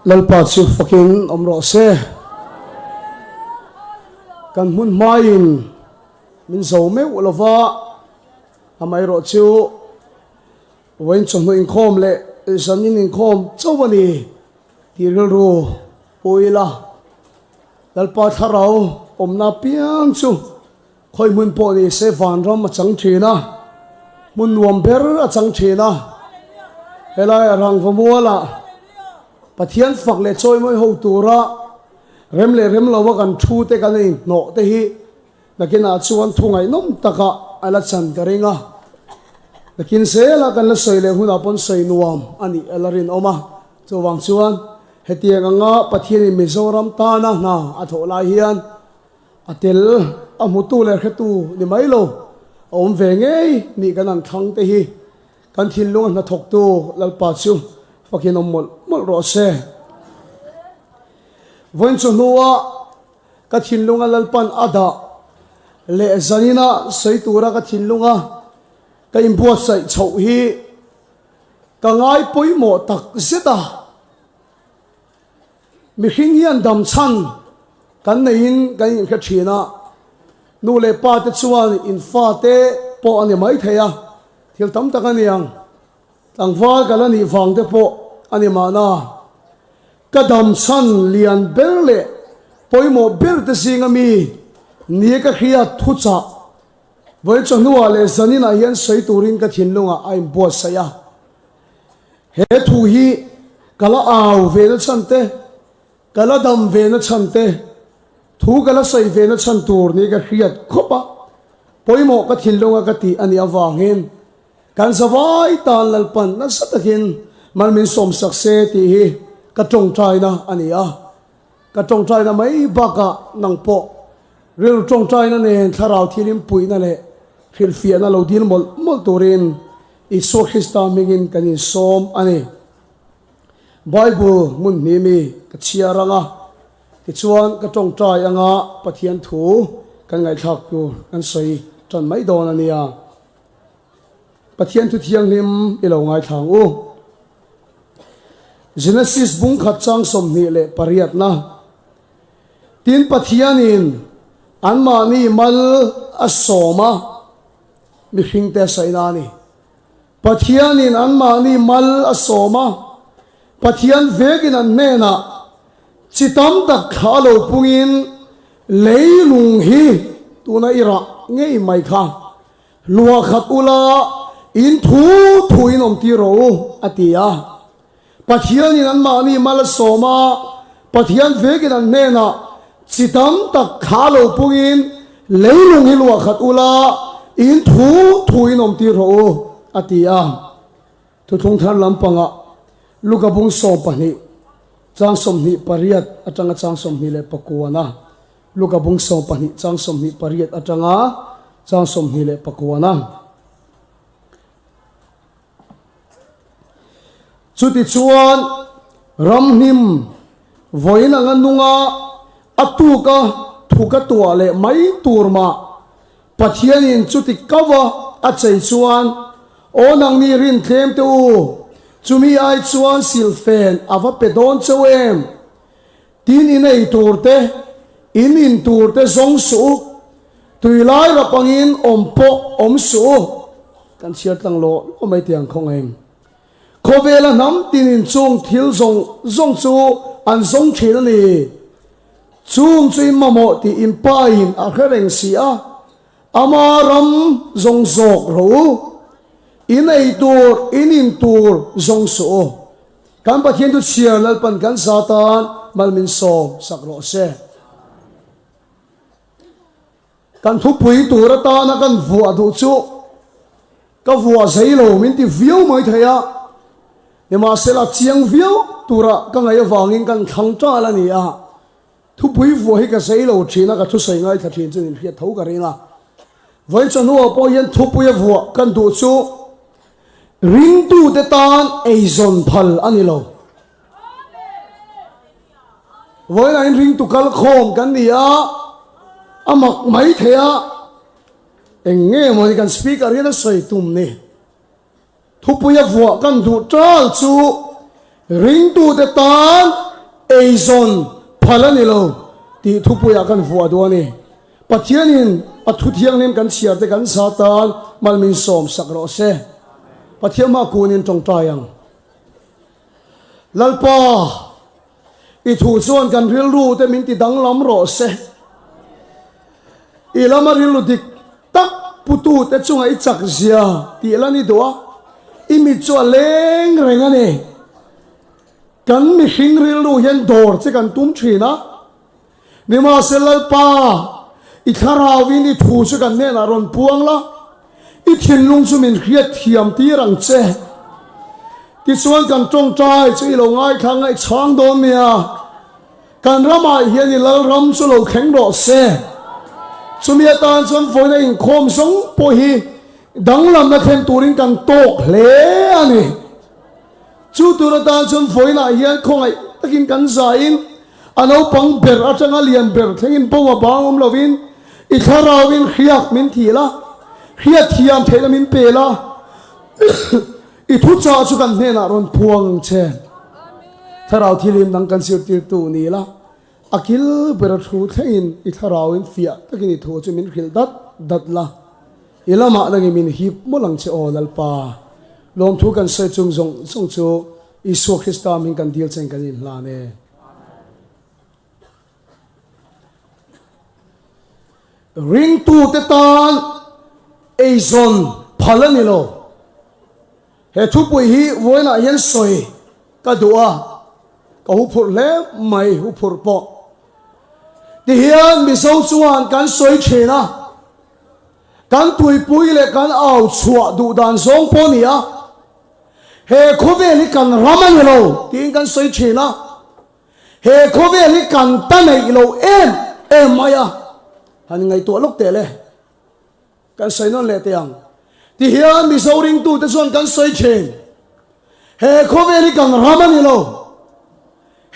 lalpa chu fakin omro se kan mun main min zo me ulova amai ro chu wen chon no in khom le zanin in khom chawani tiril ru poila lalpa tharau omna piang chu khoi mun po ni se van ram achang thina mun nuam ber achang thina helai arang vamuala pathian fak le choi moi ho tura rem le rem lawa kan thu te kan in no te hi nakina chuan thungai nom taka ala chan karinga nakin se la kan la soi le huna pon soi nuam ani alarin oma chuwang chuan hetiang anga pathian in mizoram ta na na athola hian atel amutu le khetu ni mailo om ve ngei ni kan an thang te hi kan thin lung na thok tu lalpa chu fakin mol ro se voin chu nuwa ka thin lunga lalpan ada le zanina seitura ka thin lunga ka imbuat sai chho hi ka ngai poimo tak zeta mi hing hian dam chan kan nein kan in kha thina nu le pa te chuan in fa te po ani mai theya thil tam tak aniang tangwal kalani wang te po ani mana kadam chan lian berle poimo ber te singami ni ka khia thucha voi chonua le zanina hian sei turin ka thinlunga aim bo saya he thu hi kala aw ve na chante kala dam ve na chante thu kala sei ve na chan tur ni ka khiat khopa poimo ka thinlunga ka ti ani awangin kan zawai tan lalpan na satakin malmin som sakse ti hi ka tong china ania ka tong china mai baka nang po ril tong china ne tharau thilim puina le phil fiana lo din mol turin iso khista mingin kanin som ani bible mun mi ka chiaranga ti chuan ka tong chai anga pathian thu kan ngai thak tu kan soi ton mai don ania pathian thu thiang nim ilo ngai thang u Genesis bung khat chang som ni le pariat na tin pathianin anmani mal asoma mi hingte sainani pathianin anmani mal asoma pathian vegin an mena chitam tak khalo pungin leilung hi tuna ira ngei mai kha lua khat ula in thu in om ti ro atia pathian in an mani mal soma pathian vegin an nena chitam tak khalo pungin leilung hi lua khat ula in thu in om ti ro atia tu thong than lampanga luka bung so pani chang som ni pariat atanga chang som ni le pakuana luka bung so pani chang som ni pariat atanga chang som ni le pakuana chuti chuan ramnim voina nganunga atuka thuka tua le mai turma pathianin chuti kawa achei chuan onang ni rin thlem te u chumi ai chuan silfen ava pedon chewem tin inei turte in turte zong su tuilai rapangin ompo omsu kan chiar tang lo omai tiang khongeng khovela nam tinin chung thil zong chu an zong thil ni chung chui mamo ti impain a khereng sia amaram zong zok ro inei tur in tur zong su kan pathian tu chiar lalpan kan satan malmin som sakro se kan thu pui tur ta na kan vua du chu ka vua zeilo min ti viu mai thaya ema sela chiang viu tura ka ngai awangin kan thang ta la ni a thu pui vua hi ka zeilo thina ka thu sei ngai thathin chen in hia thau ka ringa voi chanu po yen thu pui vua kan du chu ring tu te tan eizon phal anilo voi la in ring tu kal khom kan ni a amak mai thea enge mo kan speaker ina soi tum ni thu puya vua kan du tral chu ring tu te tan Azon Palanilo ti thupuya kan vua duani pathianin athu thiang nem kan chiar te kan satan malmin som sakro se pathiama kunin tong tayang lalpa I thu chuan kan ril ru te min ti dang lam ro se I lama ril lu dik tak putu te chunga I chak zia ti lani doa I mi chua leng reng ani kan mi hing ril lu hian dor che kan tum thina ni ma se lalpa I tharawin I thu chu kan ne na ron puang la I thin lung chu min khiat thiam ti rang che ti chuan kan tong trai chu I lo ngai thang ai chang do mia kan rama hian I lal ram chu lo kheng ro se chumi atan chuan voina in khom song po hi danglam na then turin kan tok hle ani chu turatan chuan voina hian khongai takin kan za in ano pang ber atanga lian ber thengin pawa bangom lovin I tharawin khiak min thila khiat thiam thela min pela I thu cha chu kan ne na ron phuang chen tharaw thilim nang kan sir tir tu ni la akil ber thu thein I tharawin fia takin I thu chu min khil dat la ilama langi min hip molang che onal pa lom thu kan se chung zong song chu Isu Krista min kan dil chen kan in la ne ring tu te tan Azon Palanilo he thu pui hi voina hian soi ka dua ka hu phur le mai hu phur po ti hian mi so chuan kan soi thina kan tui pui le kan au chua du dan song po nia he khoveli kan ramanilo tin kan soi thina he khoveli kan tanai lo em maya han ngai to lok te le kan sai non le te ang ti hian mi so ring tu te chuan kan soi chen he khoveli kan ramanilo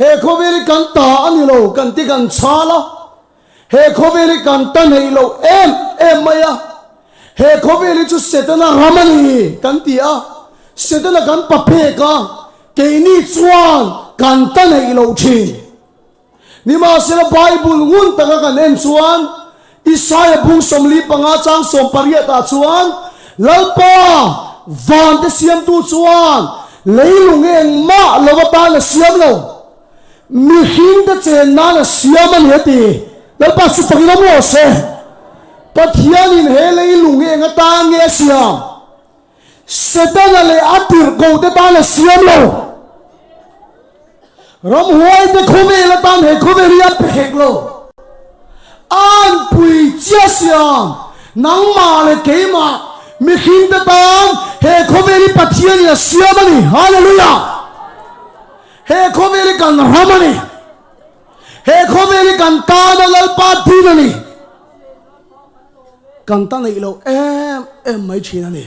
he khoveli kan ta anilo kan ti kan chala he khoveli kan tanai lo em maya he khoveli chu setana ramani kan ti a setana kan paphe ka ke ni chuan kan tanai lo thi ni ma se Bible ngun ta kan en chuan Isaiah bung somli panga chang som paria ta chuan lalpa van te siam tu chuan leilung eng ma lawata na siam lo mi hin te chen na na siam an heti lalpa su pagilam lo se pathianin he leilung eng ata nge siam setana le atir ko te ta na siam lo ram huai te khome la tan he khome ria phek lo an pui chia siam nang ma le ke ma mi hin te tan he khomeri pathian ya siamani hallelujah he khomeri kan ramani he khomeri kan ta na lal pa dinani kan ta nei lo em mai thina ni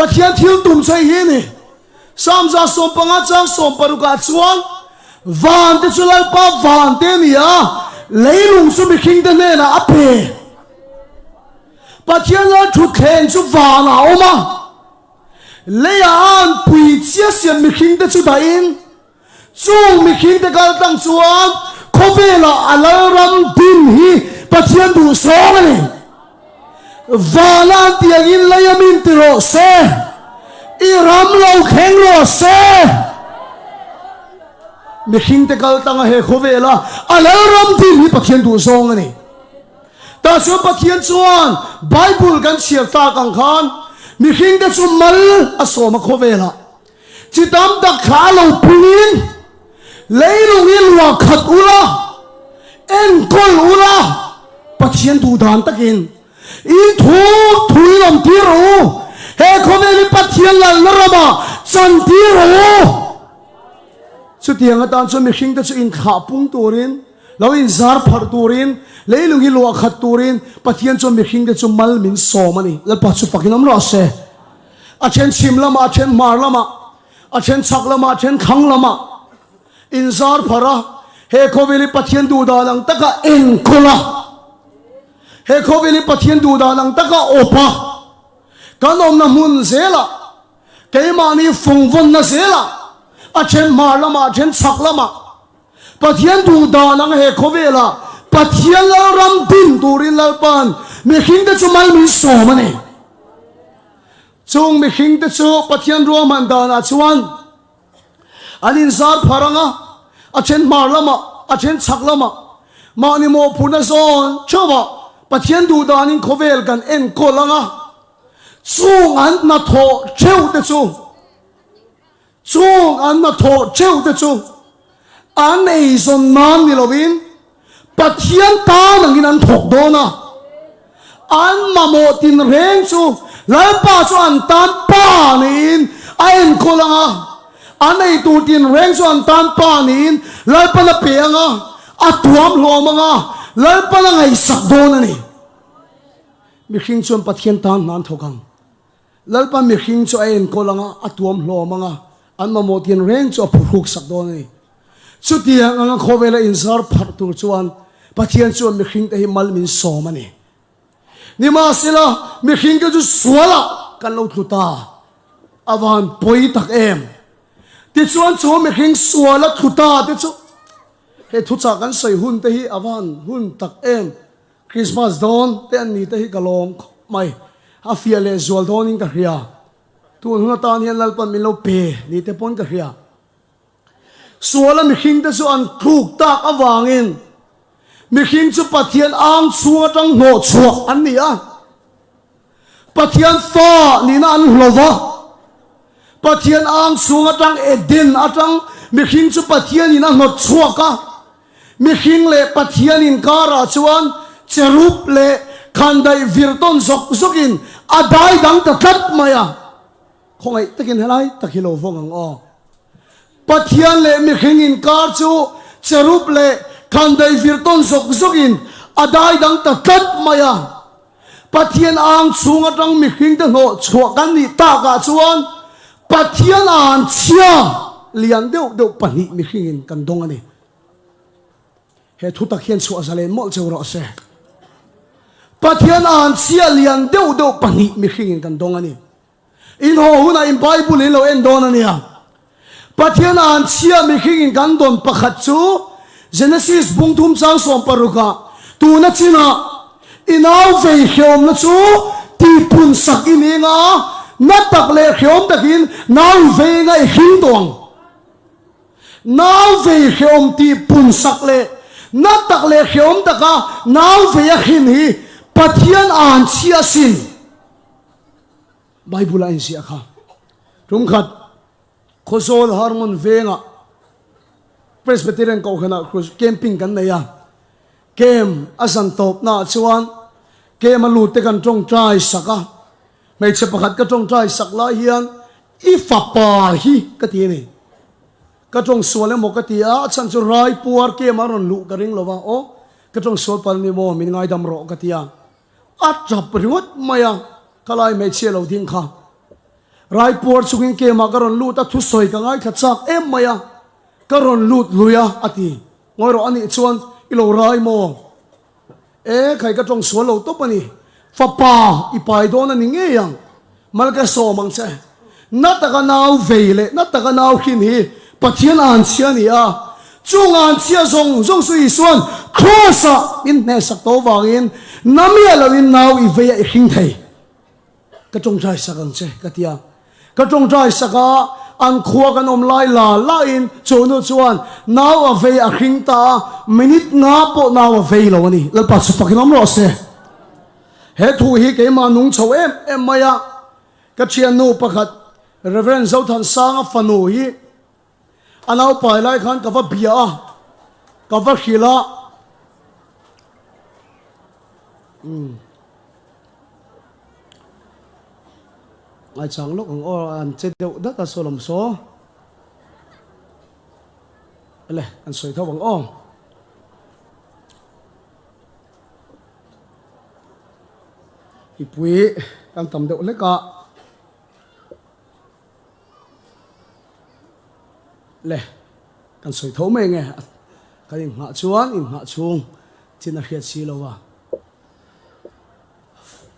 pathian thil tum sai hi ni samza som panga chang som paruka chuan van te chulal pa van te ni a leilung su mi king te ne na ape pathian la thu khen chu va na oma leya an pui chia sian mi king te chu da in chung mi king te kal tang chuan khovela alaram din hi pathian du song ani vala tiang in layamin tiro se I ram lo kheng lo se mi hing te kal tanga he khovela alaram din hi pathian du song ani ta chu pathian chuan Bible kan sial ta kang khan mi hing te chu mal asoma khovela chitam ta kha lo punin leilung il wa khat ula en kol ula pathian du dan takin in thu thui lam ti ro he khoveli pathian lal narama chan ti ro chu tiang atan chu mi hing te chu in kha pung turin lo in zar phar turin leilung hi lo khat turin pathian chu mi hing te chu mal min somani la pa chu pakinam ro se a chen chim lama a chen mar lama a chen chak lama a chen khang lama in zar phara he khoveli pathian du da lang taka en khola he khoveli pathian du da lang taka opa kanom na mun zela keimani fungvon na zela a chen mar lama a chen chak lama pathian du da nang he khovela pathian la ram tin turin la pan mi khing te chu mal min so mane chung mi khing te chu pathian ro man da na chuan anin zar pharanga a chen mar lama a chen chak lama ma ni mo phuna zon chowa pathian du da nin khovel kan en kolanga chung an na tho cheu te chu chung an na tho cheu te chu an ei zon nan ni lovin pathian ta nangin an thok do na an ma mo tin reng chu lai pa chu an tan pa nin a en kolanga an ei tu tin reng chu an tan pa nin lai pa na pe anga a tuam hlomanga lai pa na ngai sak do na ni mi khing chon pathian tan nan thokang lai pa mi khing chu a en kolanga a tuam hlomanga an ma mo tin reng chu a phuk sak do na ni chu tiang anga khovela insar phar tur chuan pathian chu mi khing te hi mal min so mani ni ma sila mi khing ke chu swala kan lo thuta awan poi tak em ti chuan chu mi khing swala thuta te chu he thu cha kan sei hun te hi awan hun tak em Christmas don te an ni te hi kalom mai a fiale zual don in ka hria tu hun ta ni lal pan min lo pe ni te pon ka hria swala mi khing te chu an thuk tak awangin mi khing chu pathian ang chunga tang no chuak an ni a pathian fa ni na an hlova pathian ang chunga tang edin atang mi khing chu pathian ni na no chuaka mi khing le pathian in kara chuan cherup le khandai virton zok zokin adai dang ta tat maya khongai takin helai takhilo vongang o pathian le mi khing in kar chu cherup le khandai virton zok zokin adai dang ta tat maya pathian ang chunga tang mi khing ta no chuakan ni ta ka chuan pathian an chia lian deuh deuh pani mi khing in kan dong ani he thu tak hian chu azale mol chewro se pathian an chia lian deuh deuh pani mi khing in kan dong ani in ho huna in bible in lo en don ani a pathian an chia mi khing in kan don pakhat chu Genesis bungthum chang som paruka tu na china inaw vei khiom na chu ti pun sak ininga na tak le khiom takin naw vei nga hing dong naw vei khiom ti pun sak le na tak le khiom taka naw vei a hin hi pathian an chia sin bible an sia kha rum khat khosol harmon venga Presbyterian ko khana camping kan na ya kem asan top na chuan kem alu te kan tong trai saka mai che pakhat ka tong trai sak la hian I fa pa hi ka ti ni ka tong sual mo ka ti a chan chu rai puar kem aron lu ka ring lova o ka tong sual pal ni mo min ngai dam ro ka ti a chap riwat maya kalai mai che lo ding kha rai puar chukin kem a karon lu ta thu soi ka ngai kha chak em maya karon lut luya ati ngoi ro ani chuan ilo rai mo khai ka tong so lo to pani fa pa I pai don ani nge yang mal ka so mang che na ta ka nau veile na ta ka nau khin hi pathian an chia ni a chung an chia zong zong sui suan crossa in ne sak to wangin namia lo in nau I ve I hing thei ka tong jai sakang che ka tia ka tong jai saka an khuwa kan om lai la in chono chuan naw a vei a hring ta minute nga po naw a vei lo ani lal pa chu takin om ro se he thu hi ke ma nung chho em maya ka chian nu pakhat reverend zautan sanga fanu hi anaw pai lai khan ka va bia ka va khila ai chang lúc ang an che deuh dat a solom so le an soi tho bang ong ipui kan tam deuh le ka le kan soi tho me nge ka in nga chuan in nga chung chin a hiat si lo wa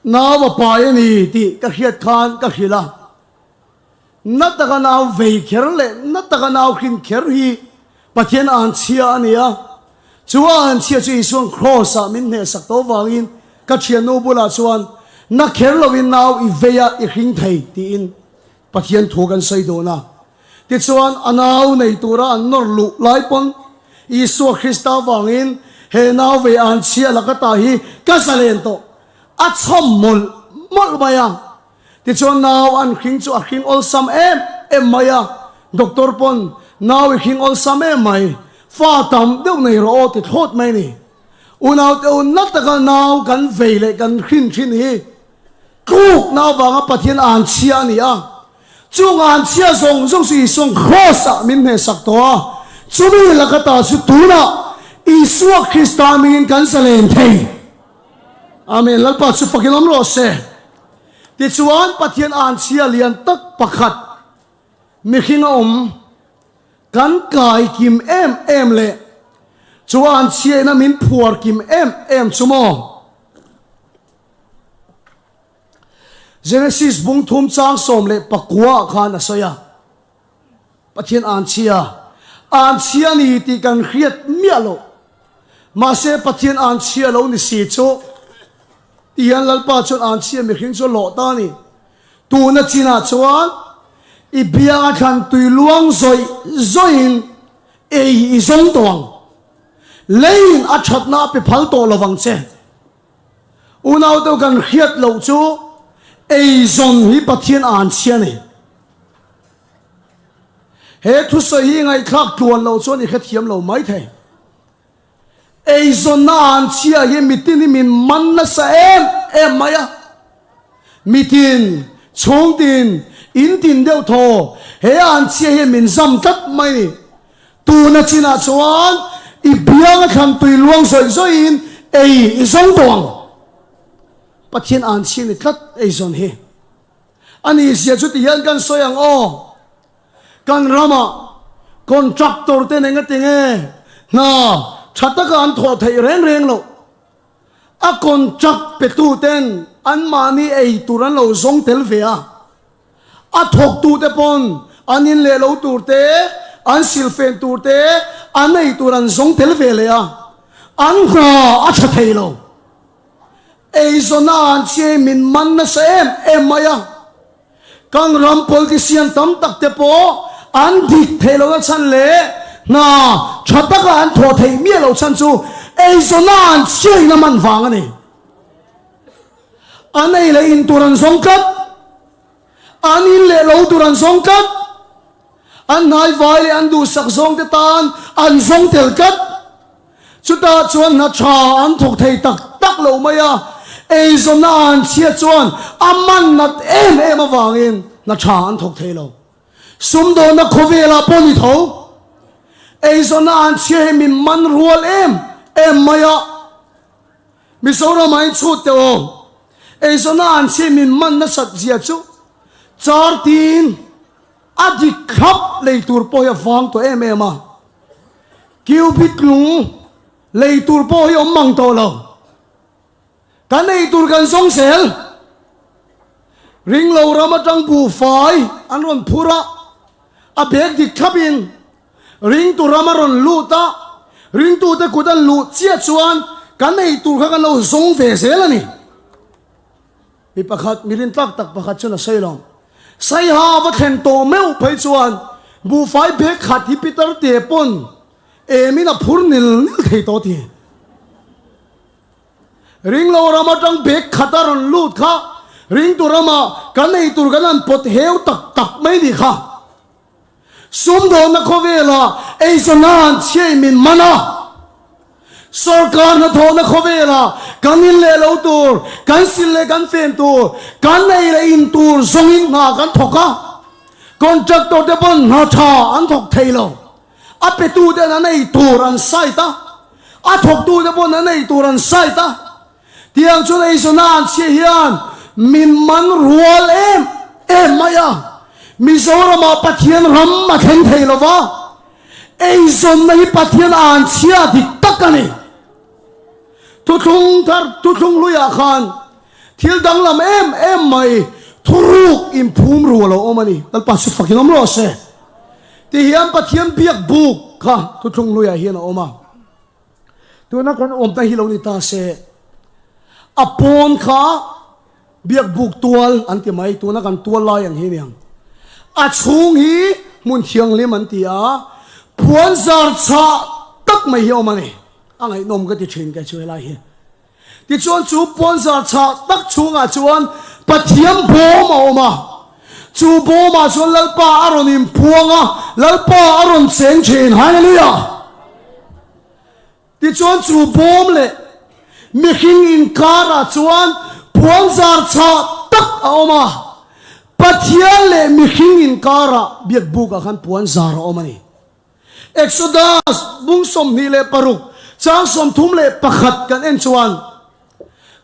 naw pa ni ti ka hiat khan ka hila na ta ka naw vei kher le na ta ka naw khin kher hi Pathian an chia ania chuan an chia chu isuang cross a min ne sak to wangin ka thian no bula chuan na kher lovin naw I veya I hring thei ti in Pathian thu kan sei do na ti chuan anaw nei tura an nor lu lai pon Isu Krista wangin he naw ve an chia lakata hi ka salen to a chom mol maya ti chuan naw an hring chu a hring ol sam em maya doctor pon naw I hring ol sam em mai fa tam deuh nei ro ti thot mai ni unaw te un nat ka naw kan veile kan hrin hi kuk naw wanga Pathian an chia ni a chung an chia zong si song cross a min ne sak to a chumi lakata su tuna Isu Krista min kan salen thei amen lalpa chu pakilam ro se ti chuan Pathian an chia lian tak pakhat mi khinga kan kai kim em le chuan chia na min phuar kim em chumo Genesis bung thum chang som le pakwa khan asoya Pathian an chia ni ti kan khiat mialo ma se Pathian an chia lo ni si chu tian lalpa chon an chia mi khing chu lo ta ni tu na china chuan I biang khan tui luang zoin I zong tong lein a that na pe phal to lawang che unaw to kan khiat lo chu zon hi Pathian an chia ni he thu so hi ngai khak tuan lo chuan I kha thiam lo mai thei zon na an chia hi mitin ni min man na sa em maya mitin chong tin in tin deuh tho he an chia hi min zam tat mai ni tu na china chuan I biang khan tui luang zoin I zong tong Pathian an chia ni tlat zon hi ani sia chu ti hian kan soyang kan rama contractor te nenga tinge na thata kan tho thei reng lo a contract pe tu ten an mani turan lo zong tel vea a thok tu te pon anin le lo tur te an silfen tur te an turan zong tel ve le a an kha a tha thei lo zona an che min man na sa em maya kang ram politician tam tak te po an dik thei lo chan le na thata ka an tho thei mi lo chan chu zona an che na man wang ani anei le in turan zong kat anin le lo turan zong kat an nai vai an du sak zong te tan an zong tel kat chuta chuan na tha an thok thei tak lo maya zona an chia chuan aman nat em awangin na tha an thok thei lo sum do na khovela poni tho zona an chia min man rual em maya misora mai chut te zona an chia min man na sat zia chu char tin adi khap leitur po ya wang to em a cubic lung leitur po yo mang to lo kan leitur kan song sel ring lo ramatang bu fai anron phura a bek di khabin ring tu ramaron luta ring tu te kudan lu chia chuan kan leitur kha kan lo zong ve sel ani mi pakhat mirin tak pakhat chuna sailom sai ha wa then to meu phai chuan bu fai bek khat hi pitar te pon mina phurnil thei to ti ring lo ramatang bek khataron lut kha ring tu rama kanei tur ganan pot heu tak mai di kha sum do na khovela zonan che min mana sarkar na tho na khovela kanin le lo tur kan sil le kan fen tur kan nei le in tur zongin na kan thoka contractor te pon na tha an thok thailo a pe tu de na nei tur an sai ta a thok tu de pon na nei tur an sai ta tiang chu nei zonan che hian min man rual em maya Mizoram a Pathian ram ma khen thei lo wa zon nei Pathian an chia dik takani tu thung luya khan thil dang lam em mai thuruk im phum ru lo omani dal pa su fakin om lo se ti hiam Pathian biak buk kha tu thung luya hian oma tu na kan om ta hi lo ni ta se apon kha biak buk tual anti mai tu na kan tual lai an hi niang a chung hi mun thiang le man tia puan zar cha tak mai hi oma ni angai nom ka ti thin ka chu lai hi ti chuan chu puan zar cha tak chunga chuan pathiam bo ma oma chu bo ma chuan lalpa aron im puanga lalpa aron cheng thin hallelujah ti chuan chu bom le mi hing in kara chuan puan zar cha tak a oma pathian le mi hing in kara biak buka khan puan zar a oma ni Exodus bung som ni le paruk chang som thum le pakhat kan en chuan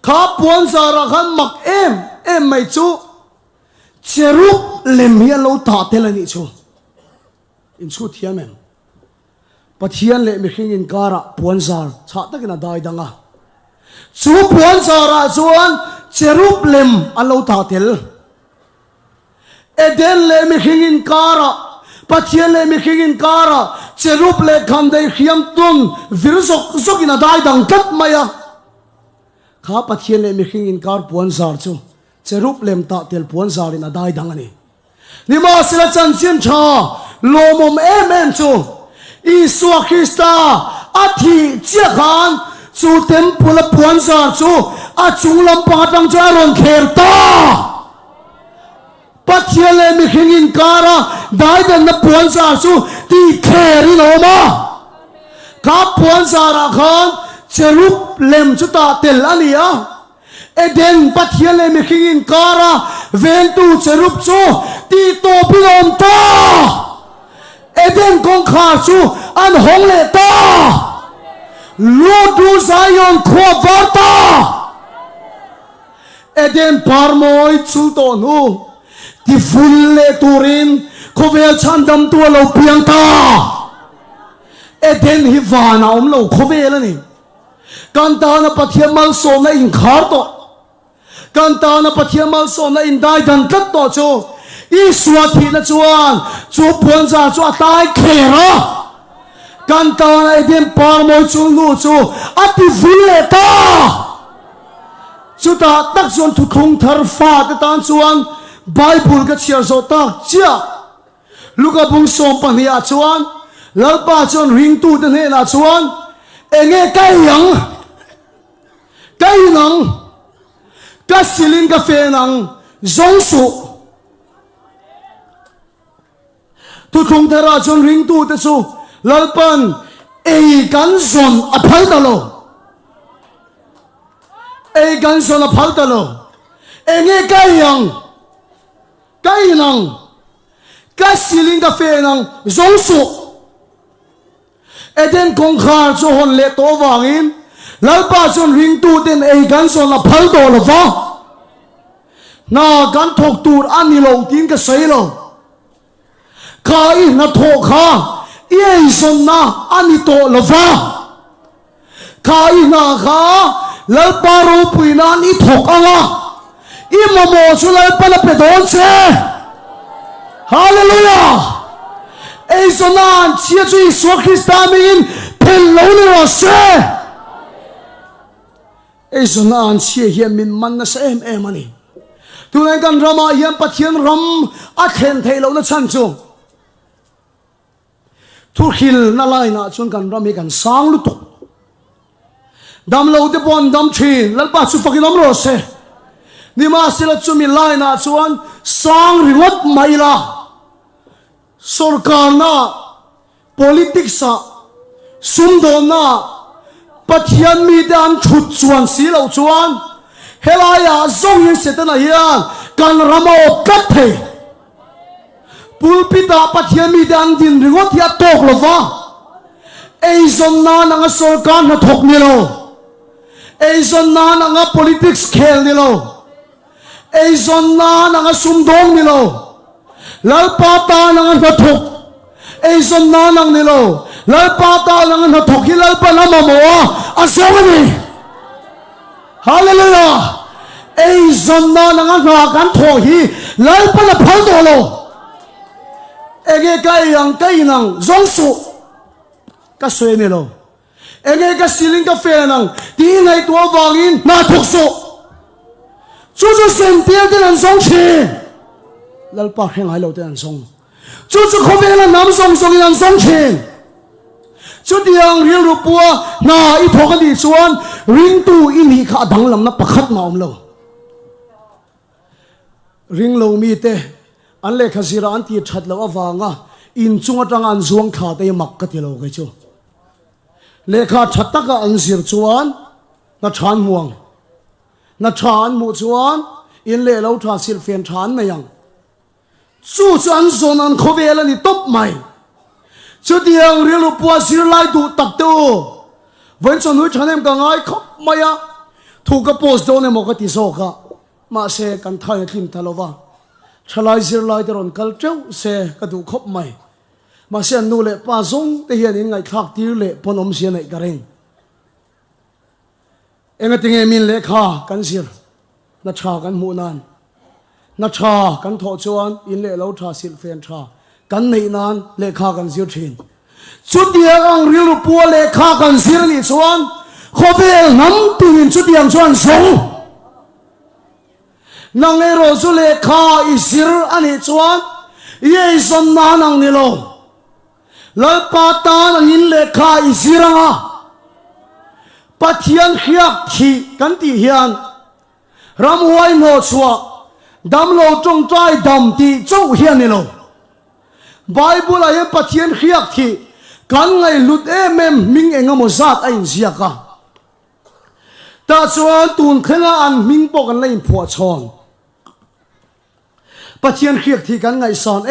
kha puan zar khan mak em mai chu cheruk lem hian lo ta telani chu in chu thiamem pathian le mi hing in kara puan zar cha takina dai danga chu puan zara chuan cheruk lem alo ta tel eden le mi hing in kara pathian le mi hing in kara cheruk le kham dei khiam tun virzok zokina dai dang kat maya kha pathian le mi hing in kar puan zar chu cheruk lem ta tel puan zar in adai dang ani nima sila chan chen tha lomom em chu Isua Krista athi chia khan chu temple puan zar chu a chung lam patang cha ron kher ta pathian le mi hing in kara dai dan na puan zar chu ti kheri lo ma ka puan zar khan cheruk lem chu ta tel ania eden pathian le mi hing in kara ven tu cheruk chu ti to pilom ta eden kong kha chu an hong le ta lo du zion kho varta eden parmoi chul to nu ti ful le turin khovel chandam tu lo piang ta eden hi vana lo khovel ani kan ta na pathian mal so na in khar to kan ta na pathian mal so na in dai dan tat to chu Isua thi na chuan chu puan zar chu atai khera kan ta na eden parmoi chul nu chu ati ful le ta chu ta tak chuan thu thung thar fa ta tan chuan Bible ka chiar zo ta chia luka bung som pania chuan lalpa chuan ring tu ta ne na chuan enge kai nang ka silin ka fe nang zong su tu thung thara chuan ring tu ta chu lalpan ei kan zon a phal ta lo ei kan zon a phal ta lo enge kai nang ka silin ka fe nang zong su eden kong khar chu hon le to wangin lalpa chuan ring tu ten ei kan zon a phal to lo wa na kan thok tur ani lo tin ka sei lo kai na thok kha ei zon na ani to lo wa kai na kha lalpa ro puina ni thok anga i momo chu lalpa na pe don che hallelujah ei zonan chia chu Isua Krista min pen lo ni ro se ei zonan chia hian min man na se em ani tu nai kan rama hian pathian ram a khen thei lo na chan chu thu hil na lai na chun kan ram hi kan sang lu to dam lo te pon dam thin lalpa chu fakin om ro se nima sila chu mi lai na chuan sang ringot mai la sarkar na politics a sumdon na pathian mi dan thut chuan si lo chuan helaya zong yin setana hian kan ramo kat the pulpita pathian mi dan din ringot ya tok lova ei zon na nga sarkar na thok ni lo ei zon na nga politics khel ni lo ei zon na nga sumdong ni lo lalpa ta nang na thok ei zon na nang ni lo lalpa ta nang na thok hi lalpa na mo a sawani hallelujah ei zon na nang na kan tho hi lalpa na phal do lo ege kai yang kai nang zong su ka soi ni lo enge ka siling ka fe nang ti ngai tua wangin na thuk so chu sen tia ten an song chi lalpa heng hai lo ten an song chu khove la nam song in an song chen chu diang riel ru pua na I thok ani chuan ring tu in hi kha dang lam na pakhat ma om lo ring lo mi te an le khazira an ti that lo awanga in chunga tang an zuang kha te mak ka ti lo ke chu le kha thatta ka an sir chuan na than muang na than mu chuan in le lo tha sil fen than na yang chu chan zon an khovel ani top mai chu diang rilu pua sir lai tu tak tu wen chon hui thanem ka ngai khop maya thu ka post do ne mo ka ti so ka ma se kan thai thin thalowa chalai sir lai teron kal treu se ka du khop mai ma se nu le pa zong te hian in ngai thak tir le ponom sia nei ka reng enga tinge min le kha kan sir na tha kan mu nan na tha kan tho chuan in le lo tha sil fen tha kan nei nan le kha kan sir thin chu diang ang ril pu le kha kan sir ni chuan khovel nam tin chu diang chuan song nang e ro zu le kha I sir ani chuan ye son na nang ni lo lal pa ta nang in le kha I siranga pathian khiak thi kan ti hian ram huai no chua dam lo trong trai dam ti chau hian ni lo bible ai pathian khiak thi kan ngai lut em ming engamo zat a in zia ka ta chuan tun khenga an ming pok an lein phua chon pathian khiak thi kan ngai san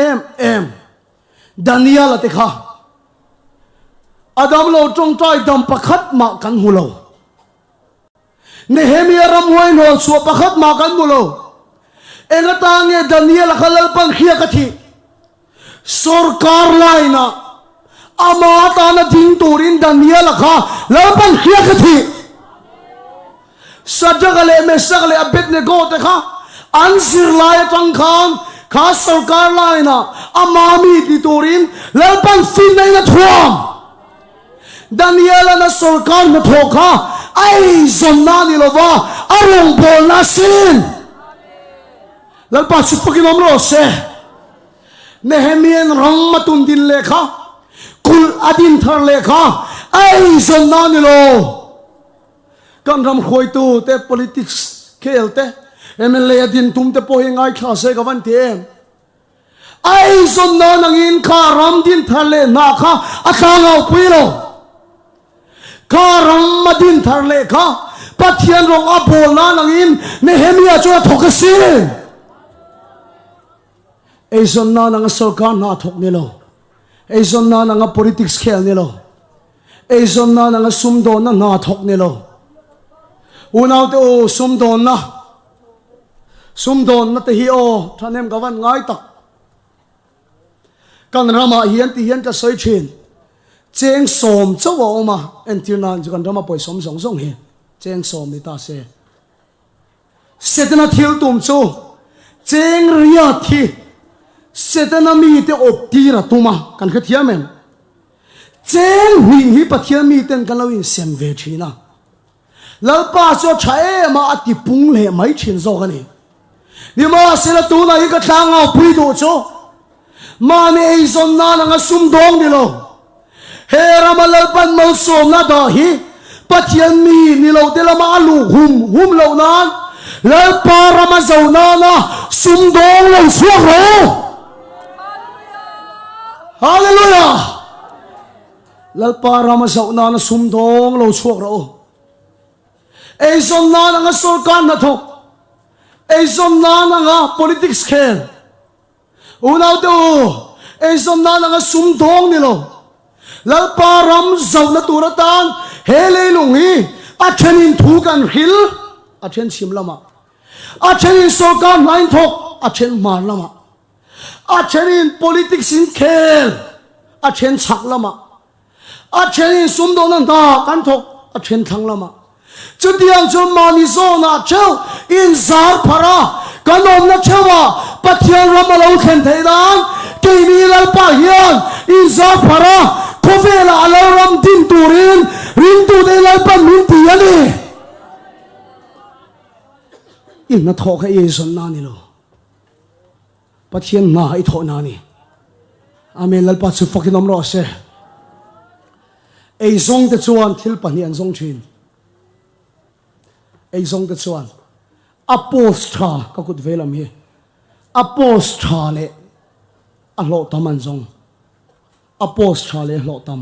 em Daniel ate kha Adam lo trong trai dam pakhat ma kan hulo Nehemia ram huai no chu pakhat ma kan mulo enga ta nge Daniel khalal pan khia ka thi sarkar laina ama ta na ding turin Daniel kha lal pan khia ka thi sajagale me sagle abet ne go te kha ansir lai tang khan kha sarkar laina ama mi ti turin lal pan fin nei na thuam Daniel na sarkar na thoka ai zonna ni lova arong bol na sin lalpa chupakin omro se Nehemian rang matun din lekha kul adin thar lekha ai zonna ni lo kan ram khoi tu te politics khelte MLA adin tum te po hingai kha se ka van te ai zonna nangin kha ram din thar le na kha athangau puilo karam madin thar le kha pathian rong abol na nangin Nehemia chua thokasin eison na nang sarkar na thok ni lo eison na nang politics khel ni lo eison na nang sumdon na thok ni lo unaw te o sumdon na te hi o thanem gawan ngai tak kan rama hian ti hian ka soi thin cheng som chawa ma entir nan jukan rama poi som song song he cheng som ni ta se setna thil tum chu cheng ria thi setna mi te optira tuma kan kha thiamen cheng hui hi pathian mi ten kan lo in sem ve thina lalpa so chae ma ati pung le mai thin zo gani ni ma sela tu na hi ka thanga pui do cho ma ne ei zon na nga sum dong ni lo he ramalal pan mal som na da hi pathian mi ni lo te lama alu hum lo nan lal pa rama zo na sum dong lo suak ro hallelujah lal pa rama zo na sum dong lo suak ro ei zon na nga sarkar na thok ei zon na nga politics khel unaw to ei zon na nga sum dong ni lo lalpa ram zau na turatan hele lungi achenin thu kan hil achen sim lama achenin sarkar nain thok achen mar lama achenin politics in khel achen chak lama achenin sum do na da kan thok achen thang lama chudiang chum mani zo na cheu in zar phara kanom na chewa pathian ramalo khen theidan keimi lalpa hian in zar phara ve la alaram din turin rin tu de lai pan min ti ani in na tho kha ye son na ni lo pathian na ai tho na ni amen lal pa chu fucking om ro se ei zong te chuan thil pahnian zong thin ei zong te chuan apostra ka kut velam hi apostra le a lo taman zong apostra le lo tam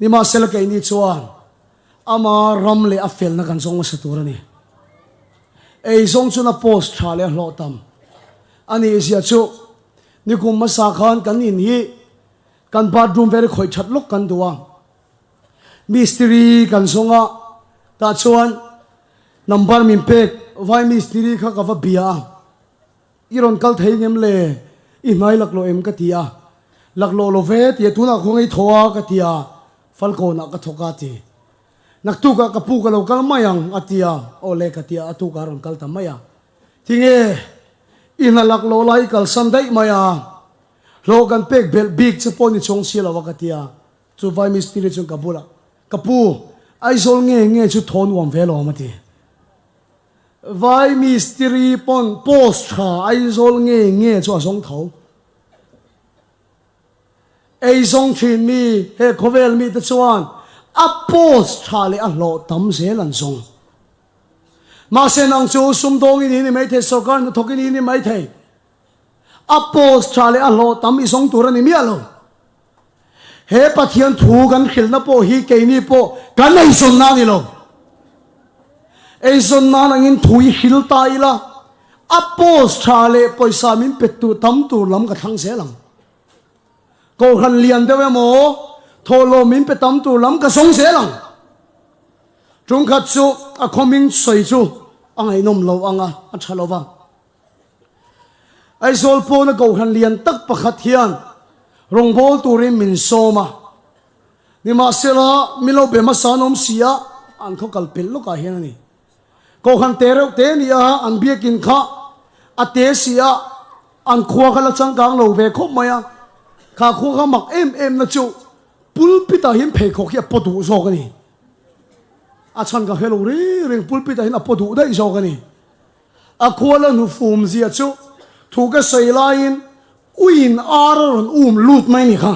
ni ma sel kai ni chuan ama ram le a fel na kan zong sa tur ani ei zong chun apostra le lo tam ani sia chu ni kum ma sa khan kan in hi kan bathroom ver khoi that lok kan duwa mystery kan zonga ta chuan number min pek vai mystery kha ka va bia iron kal thei ngem le i mai lak lo em ka tia lak lo lo ve ti tu na khongai thoa ka tia fal ko na ka thoka ti nak tu ka pu ka lo kal mayang atia o le ka tia atu ka ron kal ta maya tinge ina lak lo lai kal sam dai maya lo kan pek bel big chaponi chong sia la wa ka tia chu vai mystery chung ka bula kapu ai zol nge chu thon wam velo ma ti vai mystery pon post kha ai zol nge chu song tho ai song thin mi he khovel mi te chuan a post kha le a lo tam se lan song ma se nang chu sum dong ni mai the so kan thokin ni mai thei a post kha le a lo tam i song tur ni mi alo he pathian thu kan khil na po hi ke ni po kan ei son na ni lo ei son na nangin thui hil ta ila apos thale poisa min petu tam tu lam ka thang se lang ko khan lian de mo tholo min pe tam tu lam ka song se lang trung khat chu a coming soi chu angai nom lo anga a thalo wa ai sol po na ko khan lian tak pakhat hian rong bol turin min soma ni ma sela milo be ma sanom sia an kho kal pel lo ka hian ni ko khan tereu te ni a an biakin kha a te sia an khwa khala chang kang lo ve khop maya kha khu kha mak em na chu pulpita him phe kho khia podu zo ka ni a chan ka helo ri ring pulpita hin a podu dai zo ka ni a khwala nu fum zia chu thu ka sei lain uin aron lut mai ni kha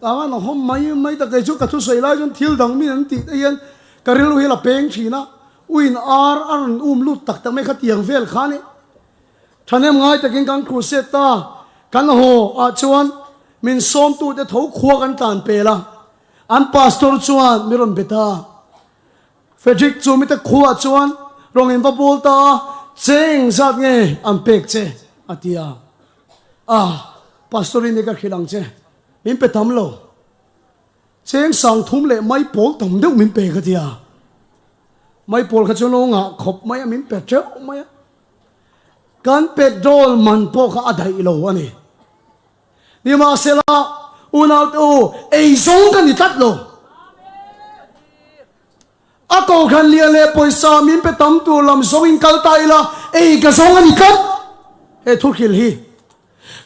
ta na hom mai ta kai chu ka thu sei lai jon thil dang mi an ti hian karil wi la peng thina uin aron lut tak tak mai kha tiang vel kha ni thanem ngai takin kan khuset ta kan ho a chuan min som tu te tho khwa kan tan pe la an pastor chuan miron beta Frederick chu mi te khwa chuan rong in va bol ta cheng zat nge an pek che atia pastorin ne ka khilang che min pe tam lo cheng sang thum le mai pol tam deuh min pe ka tia mai pol kha chuan lo nga khop mai min pe che mai kan petrol man po kha adai lo ani ni ma sela unal tu ei zong kan ni tat lo ako khan lia le poisa min pe tam tu lam zong in kal tai la ei ka zong ani kat e thu khil hi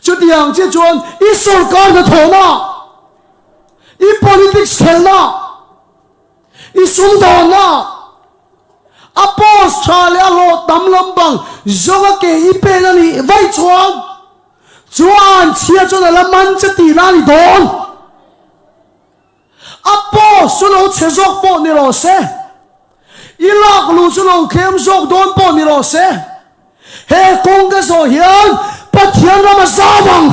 chút yang chia chuan i sarkar na thona i politics khelna i sumdon na apos chale alo tam lambang zonga ke i penani vai chuan chia chuan la man chati na ni don apos sulo chezok po ni ro se ilak lu sulo khem zok don po ni ro se he kong ka so hian pathian rama zawang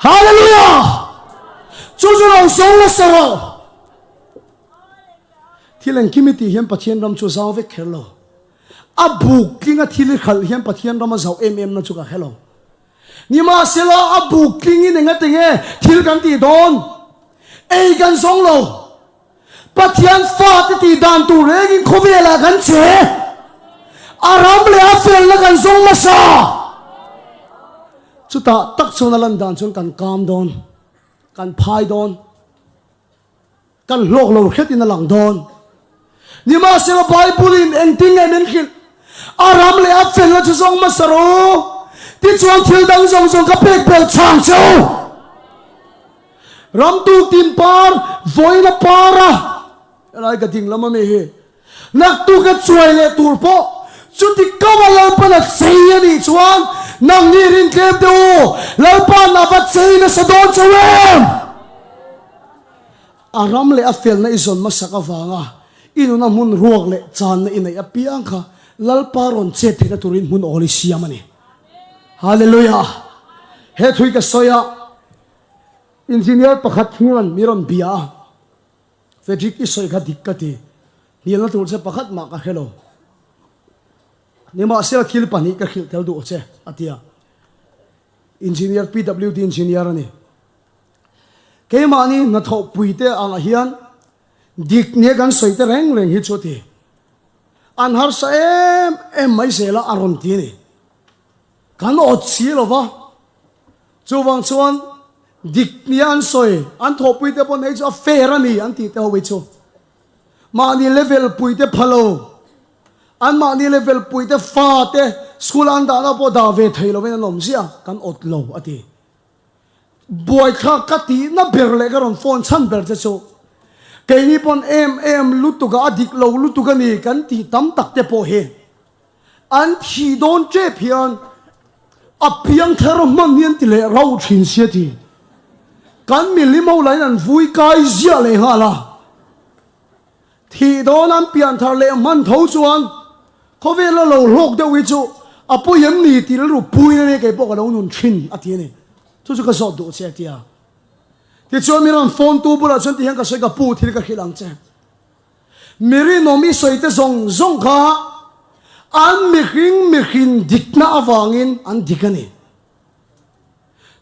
hallelujah chu lo song la saro thilen kimiti hian pathian ram chu zaw ve khelo abu kinga thil khal hian pathian rama zaw em na chu ka hello ni ma sela abu kingi ne nga tenge thil kan ti don ei kan song lo pathian fa ti dan tu regin khobela kan che aram le afel na kan song ma sa chuta tak chuna lan dan chun kan kam don kan phai don kan lok lo khet in lang don ni ma se la bible in ending and khil aram le afel na chu song ma saro ti chuan thil dang song ka pek pel chang chu ram tu tim par voi na para lai ka ding lama me he nak tu ka chuai le tur po chu ti kawala pa na sei ani chuan nang ni rin tlem te u lau pa na vat sei na sa don chawem aram le afel na izon masaka wanga inu na mun ruak le chan na inai apiang kha lalpa ron che the na turin mun oli siamani hallelujah he thui ka soya engineer pakhat hingan miron bia fedrik i soi kha dikkati nial tur che pakhat ma ka hello nima sel khil pani ka khil tel du che atia engineer PWD engineer ani ke mani na tho puite anga hian dik ne gan soite reng reng hi choti an har sa em mai sela aron ti ni kan ot si lo wa chuwang chuan dik nian soi an tho puite pon ei chu fair ani an ti te ho we chu mani level puite phalo an mani level puite fa te school an da na po da ve thailo me nom sia kan ot lo ati boy kha kati na berle garon phone chan ber che chu ke ni pon em lutu ga adik lo lutu ga ni kan ti tam tak te po he an thi don che phian a piang thar man nian ti le rau thin sia ti kan mi limo lai nan vui kai zia le hala thi don an pian thar le man tho chuan ko ve lo lok de wi chu a pu yem ni ti lu pui ne ke po ga lo nun thin ati ni chu chu ka so do che tia ti chu mi ron phone tu bula chen ti hang ka soi ka pu thil ka khilang che miri no mi soi te zong zong kha an mi hin dikna awangin an dikani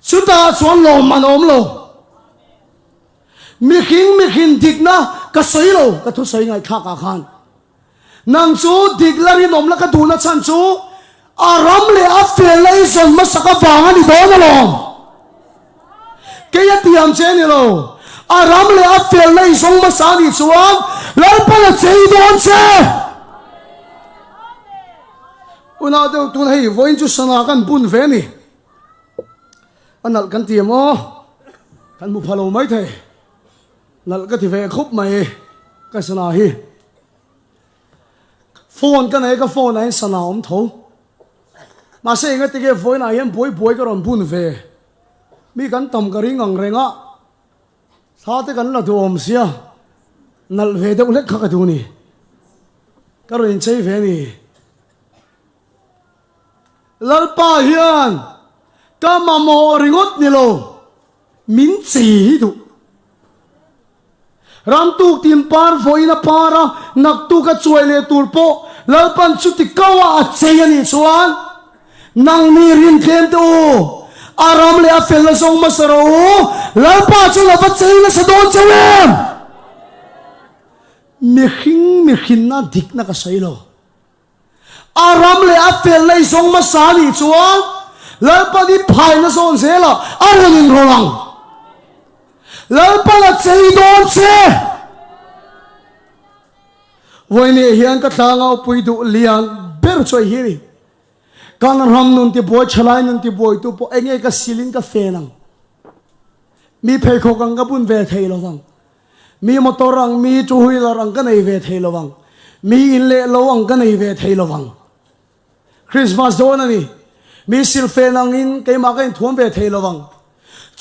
chu ta chuan lo man om lo mi hin dikna ka soi lo ka thu soi ngai kha ka khan nang chu diklari nom la ka du na chan chu aram le a fel lai zon ma saka wanga ni do na lo ke ya tiam che ni lo aram le a fel lai zong ma sa ni chuan lai pa la chei don che una de tu hei voin chu sana kan bun ve ni anal kan ti mo kan mu phalo mai the nal ka ti ve khup mai ka sana hi phone kan ai ka phone ai sana om tho ma se nga ti ke voi na yem boi ka ron bun ve mi kan tam ka ring ang renga sa te kan la dom sia nal ve de ulek kha ka du ni ka ron chei ve ni lalpa hian ka ma mo ringot ni lo min chi du ram tu tim par voi na para nak tu ka chuai le tur po lalpan chu ti kawa a chei ani chuan nang ni rin tlem tu aram le a fel na song masaro lalpa chu la ba chei na sa don chawem mi hin na dik na ka sailo aram le a fel lai song masani chuan lalpa di phai na son zela aron rolang lalpa la chei don che voine hian ka thanga pui du lian ber choi hi kan ram nun ti boy chalai nun ti boy tu po enge ka silin ka fenang mi phei kho kang ka bun ve thei lo wang mi motor ang mi chu hui la rang ka nei ve thei lo wang mi in le lo ang ka nei ve thei lo wang Christmas don ani mi sil fenang in ke ma ka in thuam ve thei lo wang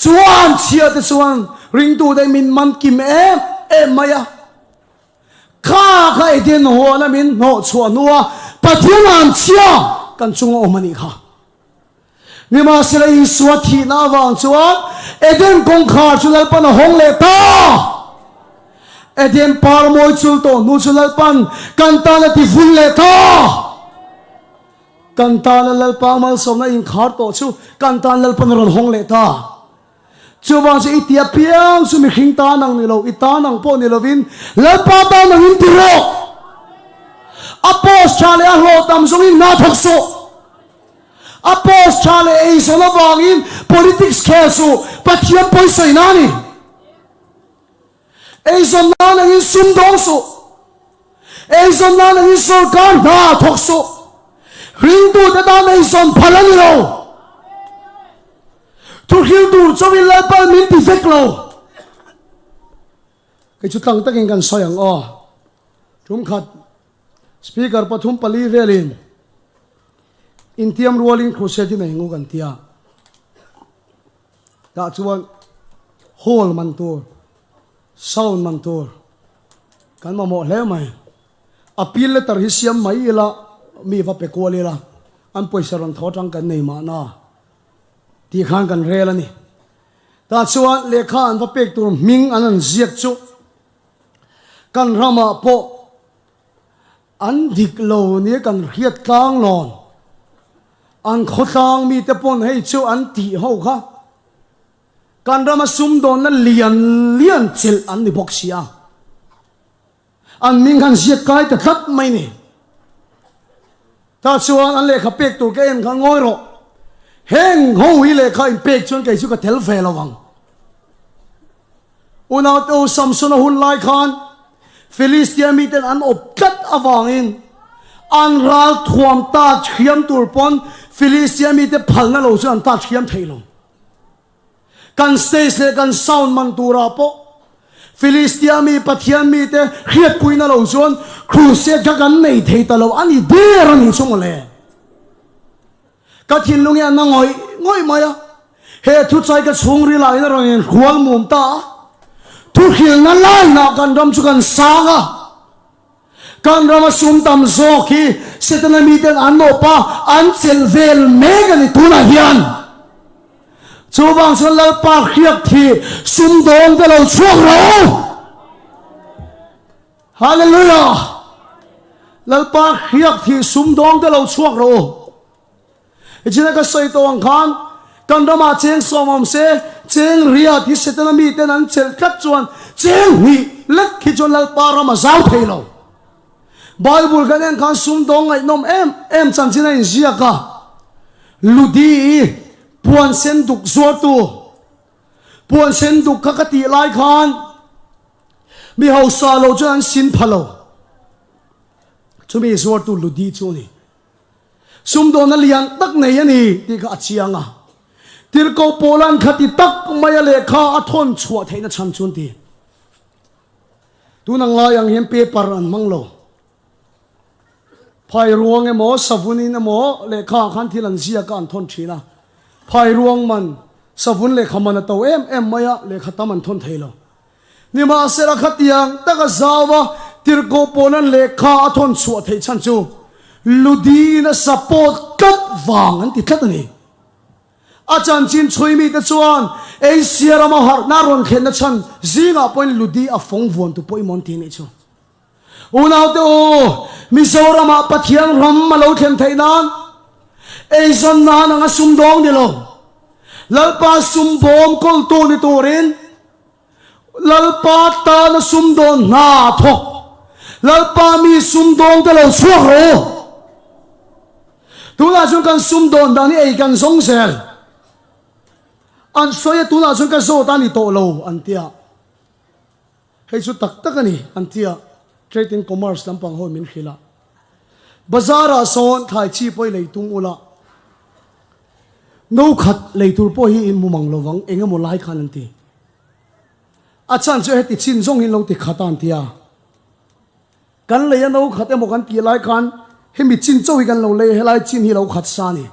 chuan chia te chuan ring tu dai min man kim em maya kha eden ho na min no chuan nuwa pathian an chia kan chung o mani kha ni ma sila in swathi na wang chuan eden kong kha chulal pan hong le ta eden par moi chul to nu chulal pan kan ta la ti fun le ta kan ta la lal pa mal som na in khar to chu kan ta lal pan ron hong le ta chuwang si itia piang su mi khing ta nang ni lo ita nang po ni lovin lal pa ta nang in ti ro apos chale a lo tam song in na thok so apos chale ei so na wang in politics khe su pathian poi soi na ni ei so na nang in sum dong su ei so na nang in sol kan na thok so ring tu ta da nei son phalan ni lo tu hil tu cho min lai pa min ti fek lo cái chút tăng takin kan soyang chúng khát speaker pathum pali velin intiam rolling crusade này ngu kan tia ta chuan hall man tur sound man tur kan ma mo hle mai appeal le tar hisiam mai la mi va pe ko le la an poisa ron tho tang kan nei ma na ti khan kan rel ani ta chuan lekha an va pek tur ming an ziak chu kan rama po an dik lo ni kan riat tlang lon an khotang mi te pon hei chu an ti ho kha kan rama sum don na lian chil an ni bok sia an ming kan ziak kai ta thlat mai ni ta chuan an lekha pek tur ke en kan ngoi ro heng ho hi lekha in pek chuan ke chu ka tel ve lawang unaw to samson hun lai khan Philistia miten an opkat awangin an ral thuam ta chiam turpon Philistia mite phalna lo chu an ta chiam thailo kan stage le kan sound man tura po Philistia mi pathian mite khiat puina lo chuan crusade ka kan nei thei ta lo ani der ani chungole ka thin lungi an ngoi maya he thu chai ka chungri lai na rangin khwal mum ta thu khil na lai na kan ram chu kan sanga kan ram sum tam zo khi setana mi ten an no pa an chel vel mega ni tuna hian chu bang chon lal pa khiak thi sum dong de lo chuak ro hallelujah lal pa khiak thi sum dong de lo chuak ro ichina ka sai to ang khan kan rama cheng somom se cheng ria thi setana mi ten an chel kat chuan cheng hi lek khi chon lal pa rama zau thailo bible kan en khan sum dong ngai nom em chan china in zia ka ludi puan sen duk zuar tu puan sen duk ka ti lai khan mi hau sa lo chuan sin phalo chumi zuar tu ludi chu ni sum dong na lian tak nei ani ti ka achianga tirko polan khati tak maya lekha athon chua theina chan chun ti tunang la yang hem paper an manglo phai ruang e mo savuni na mo lekha khan thilan zia kan thon thina phai ruang man savun lekha man to em maya lekha taman thon thailo nima sera khatiang taka zawa tirko polan lekha athon chua thei chan chu ludi na support kat wang an ti thlat ani achan chin chui mi te chuan ei siarama har na ron khen na chan zinga point ludi a phong von tu poi mon ti ni chu unaw te o mizorama pathian ram malo khen thainan ei zon na nga sum dong ni lo lalpa sum bom kol to ni torin lalpa ta na sum don na thok lalpa mi sum dong te lo chuak ro tu la chung kan sum don dani ei kan song sel an soya tu na chung ka zo ta ni to lo an tia hei chu tak tak ani an tia trading commerce lampang ho min khila bazara son thai chi poi leitung ula no khat leitur po hi in mumang lowang enga mo lai khan an ti achan chu heti chin zong in lo ti khatan tia kan le no khat emo kan ti lai khan hemi chin choi kan lo le helai chin hi lo khat sa ni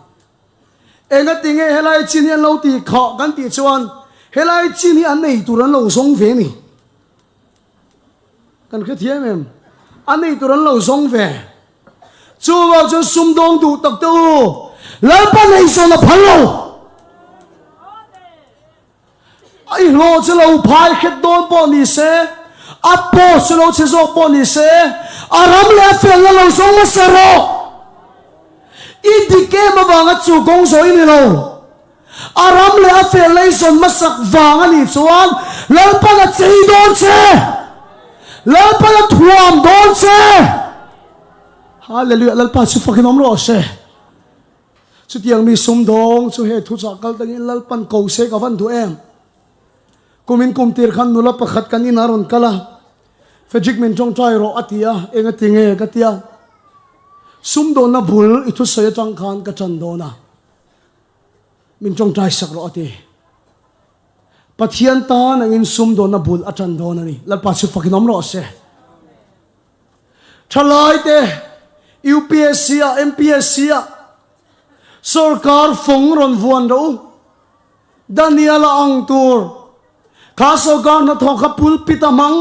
enga tinge helai chin hi lo ti kha kan ti chuan helai chin hi an nei turan lo song ve ni kan khe thiam em an nei turan lo song ve chu wa chu sum dong du tak tu la pa nei so na phalo ai lo che lo phai khet don po ni se apo se lo che zo po ni se aram le fel la lo song ma se ro idike ma banga chu gong zoi ni lo aram le fel le son ma sak wanga ni chuan la pa na chei don che lalpa na thuam don se hallelujah lalpa chu fakin om lo se chu tiang mi sum dong chu he thu cha kal tangin lalpan ko se ka van du em kumin kum tir khan nula pakhat kan in aron kala fejik men jong trai ro atia enga tinge ka tia sum don na bul ithu se tang khan ka chan do na min jong trai sak ro ati pathian ta nang in sum do na bul atran do na ni la pa chu fakinom ro se thalai te UPSC a MPSC a sarkar phong ron vuan ro Daniel ang tur kaso gar na thoka pulpit amang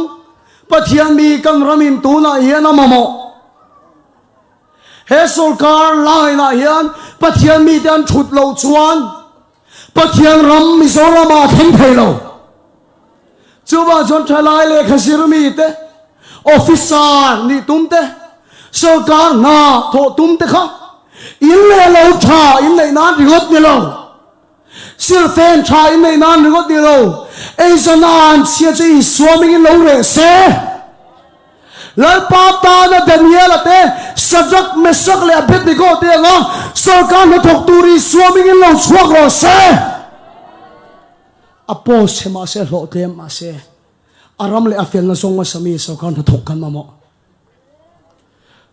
pathian mi kan ramin tu na hian amamo he sarkar lai na hian pathian mi dan thut lo chuan pathian ram Mizoram a theng thei lo chuwa chon thalai le khasir mi te officer ni tumte sarkar na tho tumte kha in le lo tha in nei na rigot ni lo sil fen tha in nei na rigot ni lo ei zonan sia chi swaming in lo re se lal pa ta na Daniel ate sajak mesak le Abednego te nga sarkar na thok turi swaming in lo chuak ro se apos hema se lo te ma se aram le afel na song ma sami sarkar na thok kan ma mo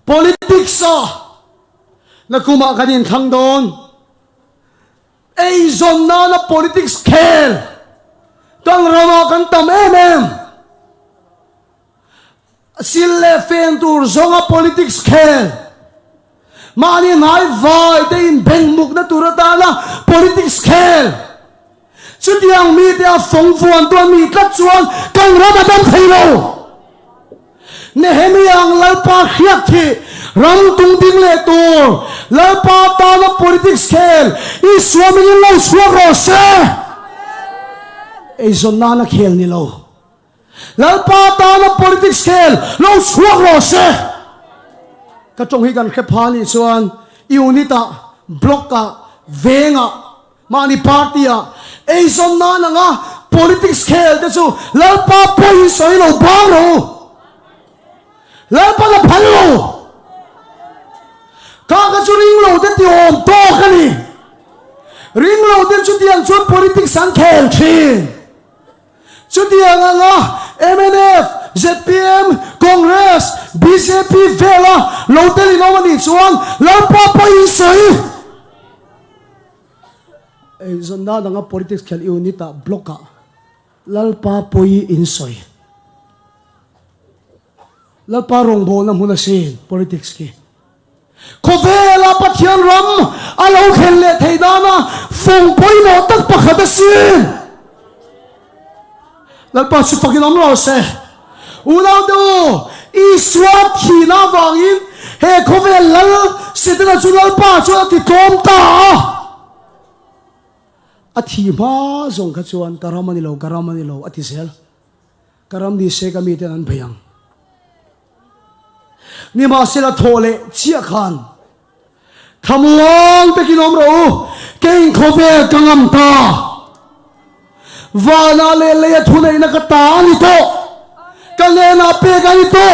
politics na kuma kanin khang don ei zon na politics khel tang rama kan tam em sille fen tur zonga politics khel mani nai vai te in beng muk na turata na politics khel chutiang mi te a phong fuan tuan mi tlat chuan kang rama dam thailo Nehemiah lalpa khiak thi rang tung ding le tur lalpa ta na politics khel I swamin lo swak ro se ei zon na khel ni lo lalpa ta na politics khel lo swak ro se ka chong hi kan khe phani chuan unita blocka venga mani party a ei zon na nga politics khel te chu lalpa poi soi lo bang ro lalpa la phalo ka chu ring lo te ti om to khani ring lo te chu tiang chu politics an khel thin chu tiang nga MNF ZPM Congress BJP vela lo te li no ni chuan lalpa poi soi ei zonda nga politics khel unita blocka lalpa poi in soi lalpa rong bo na muna sin politics ki kovela pathian ram alo khen le theidana phong poi no tak pakhata sin lalpa su fakinom ro se unaw do I swat khina wangin he kovel lal sidna chu lalpa chu ti tom ta athi ma zong kha chuan karamani lo ati sel karam di se kami te an bhayang ni ma sela thole chia khan thamuang te kinom ro kein khove kangam ta wana le thunai na ka ta ni to kale na pe ga ni to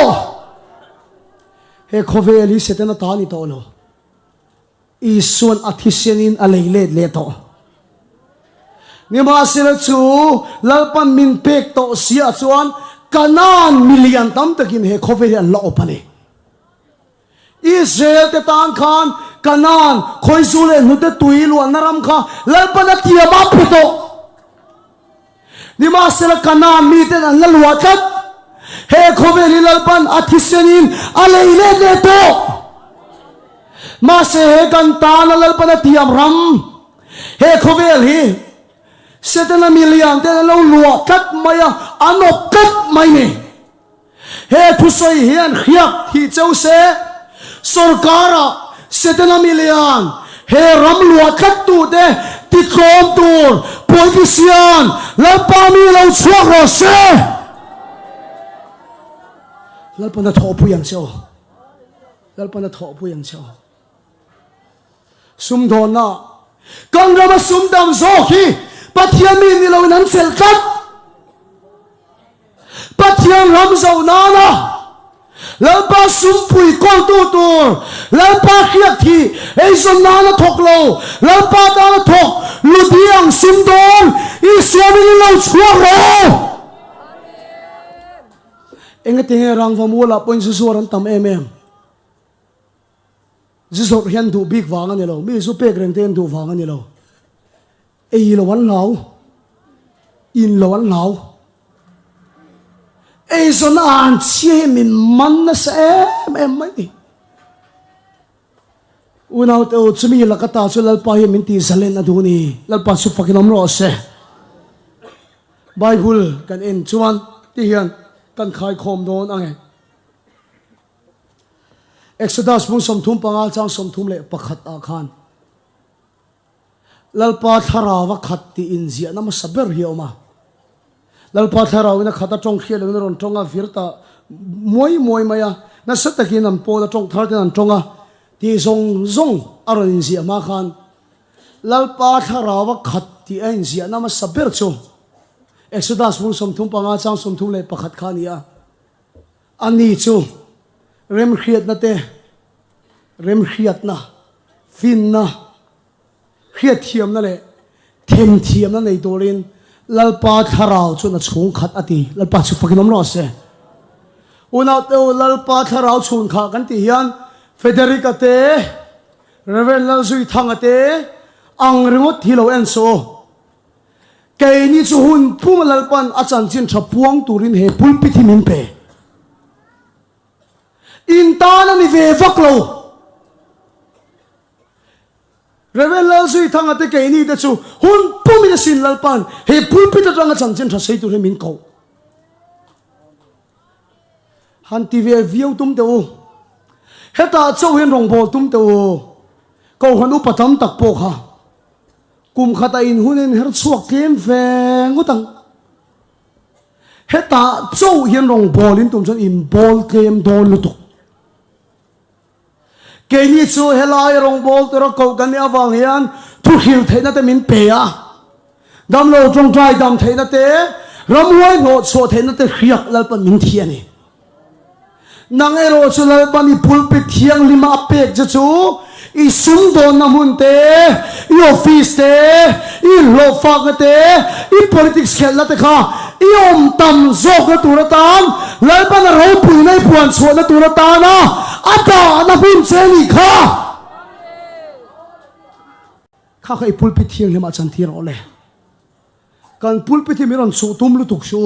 he khove li setena ta ni to lo ison athisianin aleile le to ni ma sela chu lalpan min pek to sia chuan kanan million tam takin he khove an la opani Israel te tan khan kanan khoi zule nute tuilu anaram kha lalpana tia ba phuto ni ma sela kanan mi te an lalwa kat he khove li lalpan athisenin aleile le to ma se he kan tan lalpana tiam ram he khove hi setena million te lo lua kat maya anop kat mai ni he thusoi hian khiak thi chau se sarkara setena million he ram lua khat tu de ti kom tur politician lalpa mi lo chuak ro se lalpa na tho pu yang chao sum don na kang rama sum dam zo khi pathian mi ni lo nan sel kat pathian ram zo na na lalpa sumpui kol tu tur lalpa khiak thi ei zon na na thok lo lalpa ta na thok ludiang sim don I swami lo chua ro engate rang vamula point su suran tam jisok hian du big wang ani lo mi su pek reng ten du wang ani lo ei lo wan lau in lo an lau ei zon an chia min man na sa em mai ni unau te chumi la ka ta chu lalpa hi min ti zalen adu ni lalpa su fakinom ro se Bible kan en chuan ti hian kan khai khom don ange Exodus bung som thum pangal chang som thum le pakhat a khan lalpa tharawa khat ti in zia nam saber hi oma lalpa tharaw na khata tong khia le ron tonga virta moi maya na sataki nam po da tong thar ten tonga ti zong aron in zia ma khan lalpa tharawa khat ti in zia nam saber chu Exodus bung som thum pangal chang som thum le pakhat khania ani chu rem khiat na te rem khiat na fin na khiat thiam na le them thiam na nei torin lalpa tharau chu na chung khat ati lalpa chu fakinom ro se una te lalpa tharau chung kha kan ti hian Federica te Reverend Lalzui thang ate ang ringot thilo en so kei ni chu hun pum lalpan achan chin thapuang turin he pulpit hi min pe in ta na ni ve vaklo Reverend Lalzui thang ate kei ni de chu hun pum in sin lalpan he pulpit atang achan chin tha sei tu he min ko han ti ve viau tum te u heta chau hen rong bol tum te u ko han u patam tak po kha kum khata in hunen her chuak kem veng utang heta chau hen rong bol in tum chon in bol kem don lutuk ke ni chu helai rong bol tero ko kan ya wang hian thu hil theina te min pe a dam lo trong trai dam theina te ramwai no cho theina te khiak lal pa min thiani nang ero chu lal pa ni pulpit thiang lima pek chu chu I sum don namun te I office te I lo fak te I politics khel na te kha I om tam zok na turatan lal pa na ro pu nai puan so na turatana ata na bin cheli kha khai pulpit thiang lima chan thir ole kan pulpit mi ron su tum lu tuk su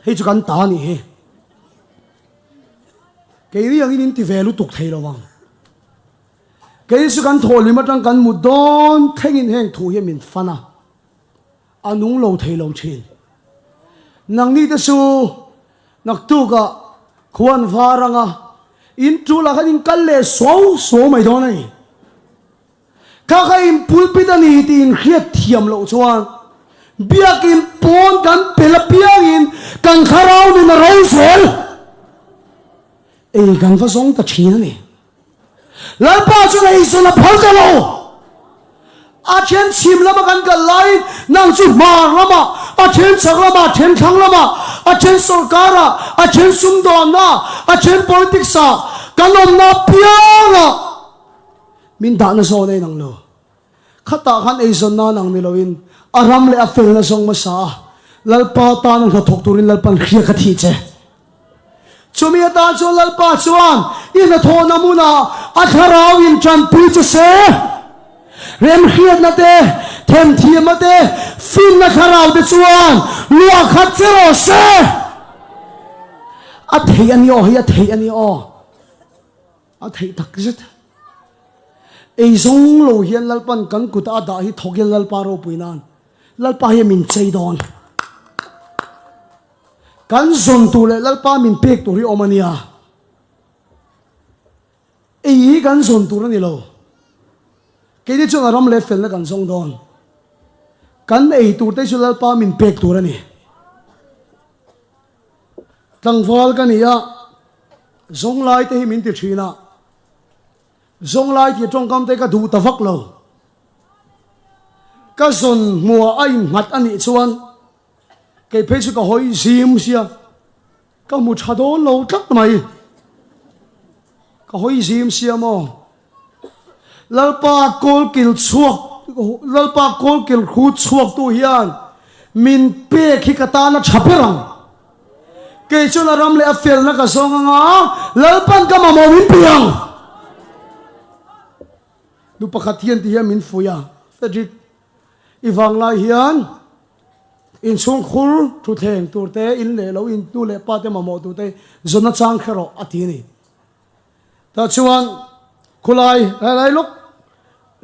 hei chu kan ta ni he cái gì anh in thì về lúc tục thấy rồi vâng cái sự can thổi lên mà trong can một đòn thấy in hang thu hiểm mình phana anh nung lâu thấy lâu chín nang ni ta su nak tu ka khuan varanga in tu la in kal le so mai đó này các cái in pulpit ani tin khiết thiam lâu chuan biak in pon kan pelapiang in kan kharau ni na rau sol ei gan fa song ta china ni la pa chu nei so na phal ka lo a chen chim lama kan ka lai nang chu ma lama a chen chak lama chen thang lama a chen sarkara a chen sum don na a chen politics sa kanom na pianga min da na so nei nang lo khata khan ei son na nang ni loin aram le afel na song ma sa lalpa ta nang thok turin lalpan khia ka thi che chumi ta chu lalpa chuan in a thona muna a tharau in chan pu chu se rem khiat na te them thiam ma te fin na tharau te chuan lua khat chero se a thei ani o hi a thei ani o a thei tak zet ei zong lo hian lalpan kan kuta da hi thogel lalpa ro puinan lalpa hi min chei don kan zon tu le lalpa min pek tu ri omania ei kan zon tu ni lo ke ni chung aram le fel na kan zong don kan ei tu te chu lalpa min pek tu ra ni tang wal kan ya zong lai te hi min ti thina zong lai ti trong kam te ka du ta vak lo ka zon mua ai mat ani chuan cái phê sự có hỏi xiêm xia có một chả đó lâu chắc mày có hỏi xiêm xia mà lalpa kol kil chuak lalpa kol kil khu chuak tu hian min pe khi kata na chaperang cái chỗ là ram le afel na ka song nga lalpan ka ma win piang du pakhat hian ti hian min fuya Frederick ivang lai hian in chung khur thu theng turte in le lo in tu le pa te mamo tu te zona chang khero atini ta chuan khulai lai lok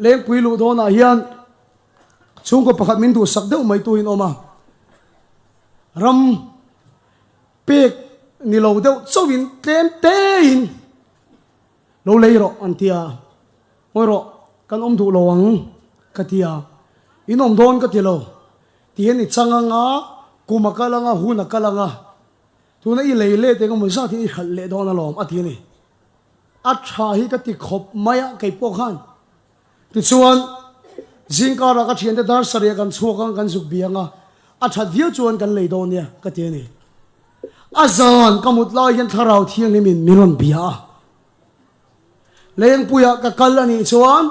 leng puilu dona hian chung ko pakhat min tu sak deuh mai tu in oma ram pek ni lo deuh chowin tlem te in lo leiro antia oro kan om du lo ang katia inom don katilo tien i changanga kumakalanga hunakalanga tuna i leile te ko musa thi khal le don alom atini atha hi ka ti khop maya kai po khan ti chuan jingkara ka thian te dar sari kan chuakang kan zuk bianga atha dio chuan kan lei don nia ka ti ni azan kamut lai yan tharau thiang ni min miron bia leng puya ka kalani chuan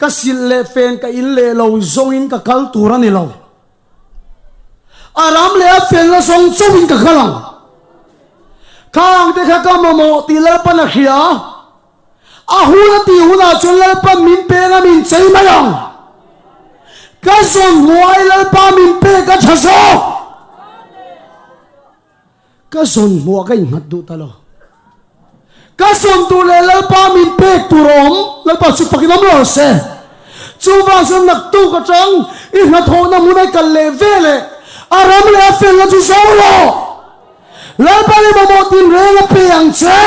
ka sil le fen ka in le lo zongin ka kal turani lo aram le fen la song chowin ka khalang khang te kha ka momo ti la pa na khia a hu na ti hu na chun la pa min pe na min chei ma yang ka zon huai la pa min pe ka chaso ka zon mo ka ngat du ta lo ka zon tu le la pa min pe tu rom la pa su pakinam lo se chu ba sun nak tu ka chang I na tho na mu na kal le vele aram le fel la chu so lo la pa le mo tin re la pe yang che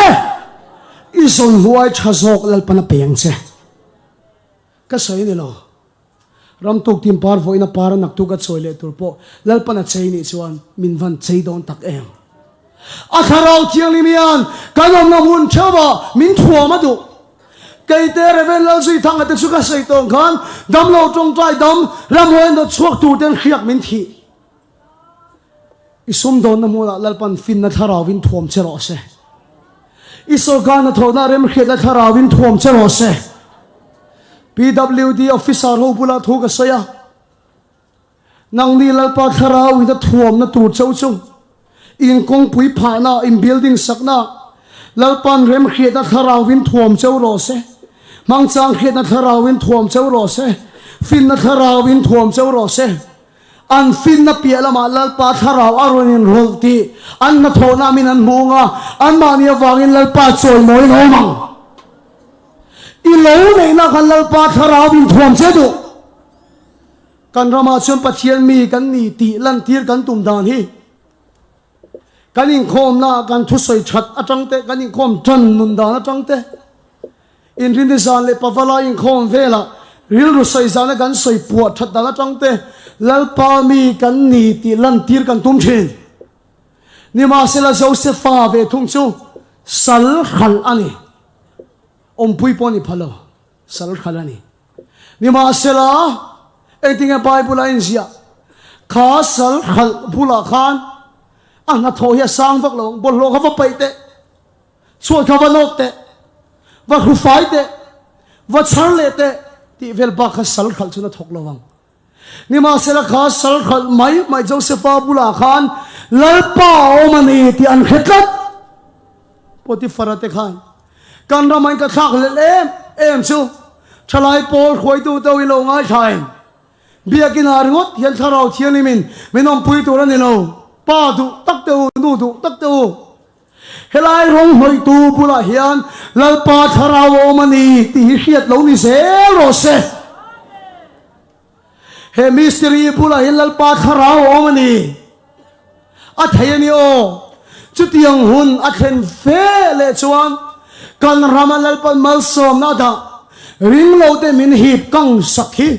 I son huai chazok la pa na pe yang che ka sai ni lo ram tuk tim par voi na para nak tu ka choi le tur po lal pa na chei ni chuan min van chei don tak em a tharau thiang ni mian kanom na mun chawa min thua ma du kai te reven lal sui thang ate chu ka sei tong khan dam lo tong trai dam ram hoin do chuak tu ten khiak min thi I sum don na mu la lal pan fin na tharau win thuam che ro se I so ga na thona rem khet la tharau win thuam che ro se PWD officer ho bula thu ka saya nang ni lal pa tharau wi da thuam na tu chau chu in kong pui pha na in building sakna lalpan rem khia da tharau win thuam chau ro se mang chang khia da tharau win thuam chau ro se fin na tharau win thuam chau ro se an fin na piala ma lalpa tharau aron in rolti an na thona min an munga an mania wangin lalpa choi moi no mang I lo nei na kan lalpa tharau win thuam che du kan rama chon pathian mi kan ni ti lan tir kan tum dan hi kan in khom na kan thu soi that atang te kan in khom than nun dan atang te in rin de san le pavala in khom vela ril ru soi san kan soi pu that dan atang te lalpa mi kan ni ti lan tir kan tum thin ni ma sela josepha ve thung chu sal khal ani om pui poni phalo sal khal ani ni ma sela eting a bible in sia kha sal khal bula khan ang na tho ya sang vak lo bol lo ka va pai te chua ka va nok te va khu fai te va char le te ti vel ba kha sal khal chuna thok lo wang ni ma sela kha sal khal mai josepha bula khan lal pa o mani ti an khetlat poti farate khan kan ra mai ka thak le em chu thalai pol khoi tu to I lo ngai thai biakin ar ngot hian tharau thian ni min minom pui tu ran ni lo pa du tak teu nu du tak teu helai rong hoi tu bula hian lal pa tharau o mani ti hiat lo ni se ro se he mystery bula hian lal pa tharau o mani a thayani o chutiang hun a then fe le chuan kan ramalal pa mal som na da ring lo te min hip kang sakhi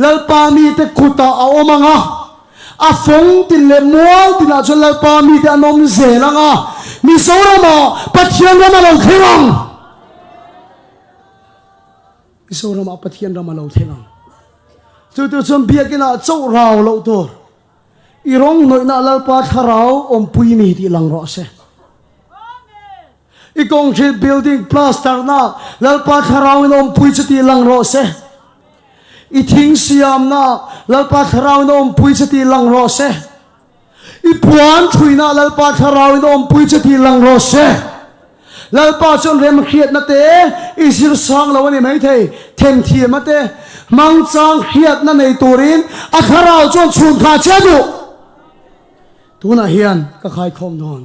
lal pa mi te khuta a omanga a phong tin le mual tin a chon lal pa mi te anom zelanga mi sorama pathian rama lo thengang mi sorama pathian rama lo thengang tu chon biakina chau rao lo tor irong noi na lal pa tharau om pui ni ti lang ro se I concrete building plaster na lalpa tharau in om pui chati lang ro se I thing siam na lalpa tharau in om pui chati lang ro se I puan thui na lalpa tharau in om pui chati lang ro se lalpa chon rem khiat na te isir sang lo ni mai thei them thi ma te mang chang khiat na nei turin a kharau chon chun kha che du tuna hian ka khai khom non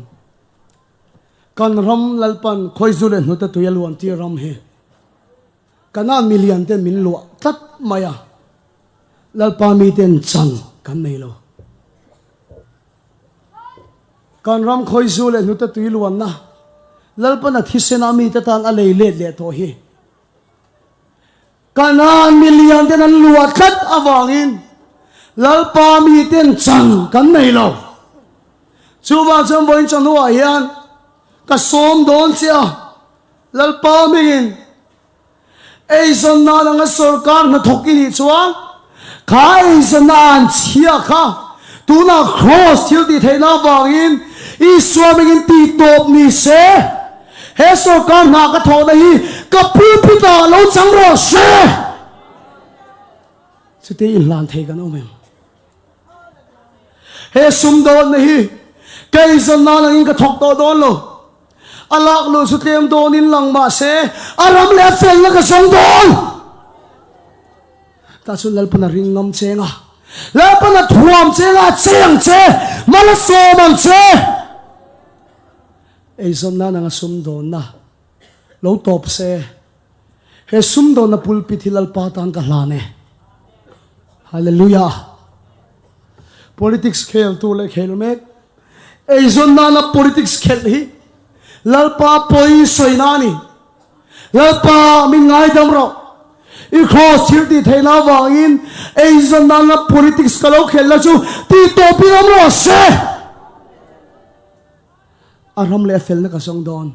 kan ram lalpan khoi zule nu ta tuyalwan ti ram he kana million te min lo tat maya lalpa mi ten chang kan nei lo kan ram khoi zule nu ta tuyalwan na lalpa na thisena mi ta tan a lei le to hi kana million te nan lo tat awangin lalpa mi ten chang kan nei lo chuwa chom boin chon wa hian ka som don sia lalpa min eison na lang sarkar na thoki ni chuan khai sana an chia kha tuna cross thil ti theina wangin iswa min ti top ni se he sarkar na ka thona hi ka pupita lo chang ro se chute in lan thei kan omem he sum don na hi kaison na lang ka thok to don lo alak lo su tlem don in lang ma se aram le fel na ka song don ta sun lal pana ring ngam chenga la pana thuam chenga cheng che mala so man che ei som na nga sum don na lo top se he sum don na pulpit hilal patan ka hlane hallelujah politics khel tu le khel me ei zon na politics khel hi lalpa poi soinani lalpa min ngai dam ro I cross thil ti theina wangin ei zon na politics ka lo khel la chu ti to pi ram ro se aram le fel na ka song don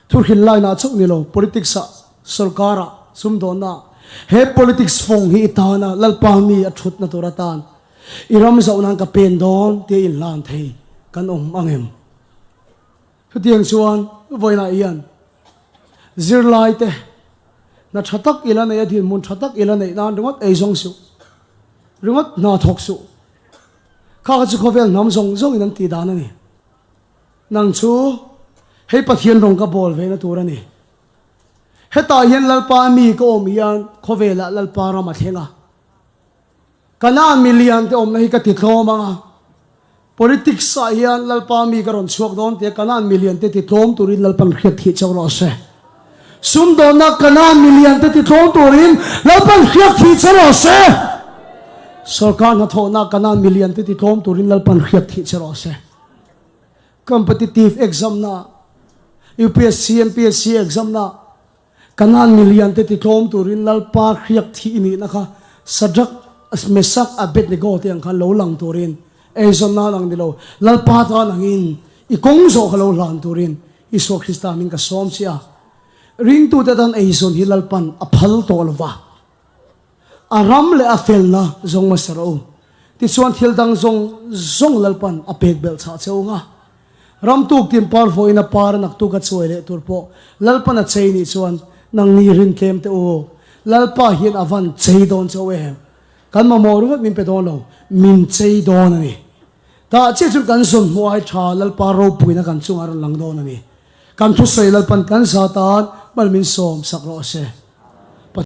thur khil lai na chok ni lo politics sa sarkara sum don na he politics phong hi ta na lalpa mi a thut na toratan iram zo nan ka pen don te in lan thei kan angem tiang chuan voina ian zirlai te na thatak ila nei adhin mun thatak ila nei nan ringot ei zong su ringot na thok su kha chu khovel nam zong zong in ti dan ani nang chu hei pathian rong ka bol ve na turani heta hian lalpa mi ko om hian khovela lalpa ra ma thenga kana million te om nahi ka ti thlomanga politics sa hian lalpa mi karon chuak don te kanan million te ti thom turin lalpan khiat thi chawro se sum don na kanan million te ti thom turin lalpan khiat thi chawro se sarkar na thona kanan million te ti thom turin lalpan khiat thi chawro se competitive exam na UPSC MPSC exam na kanan million te ti thom turin lalpa khiat thi ni na kha sajak mesak abet ni go te ang khan lo lang turin ei zon na lang dilo lalpa ta nangin ikong zo khalo lan turin iso Krista min ka som sia ring tu ta dan ei zon hi lalpan aphal tolwa aram le afel na zong masaro ti chuan thil dang zong lalpan apek bel cha cheunga ram tuk tin par voina par nak tu ka choile turpo lalpan a chei ni chuan nang ni rin kem te o lalpa hian avan chei don chowe kan ma moru min pe don lo min chei don ani ta che chu kan som huai tha lalpa ro puina kan chung ar lang don ani kan thu sei lalpan kan sa tan bal min som sakro se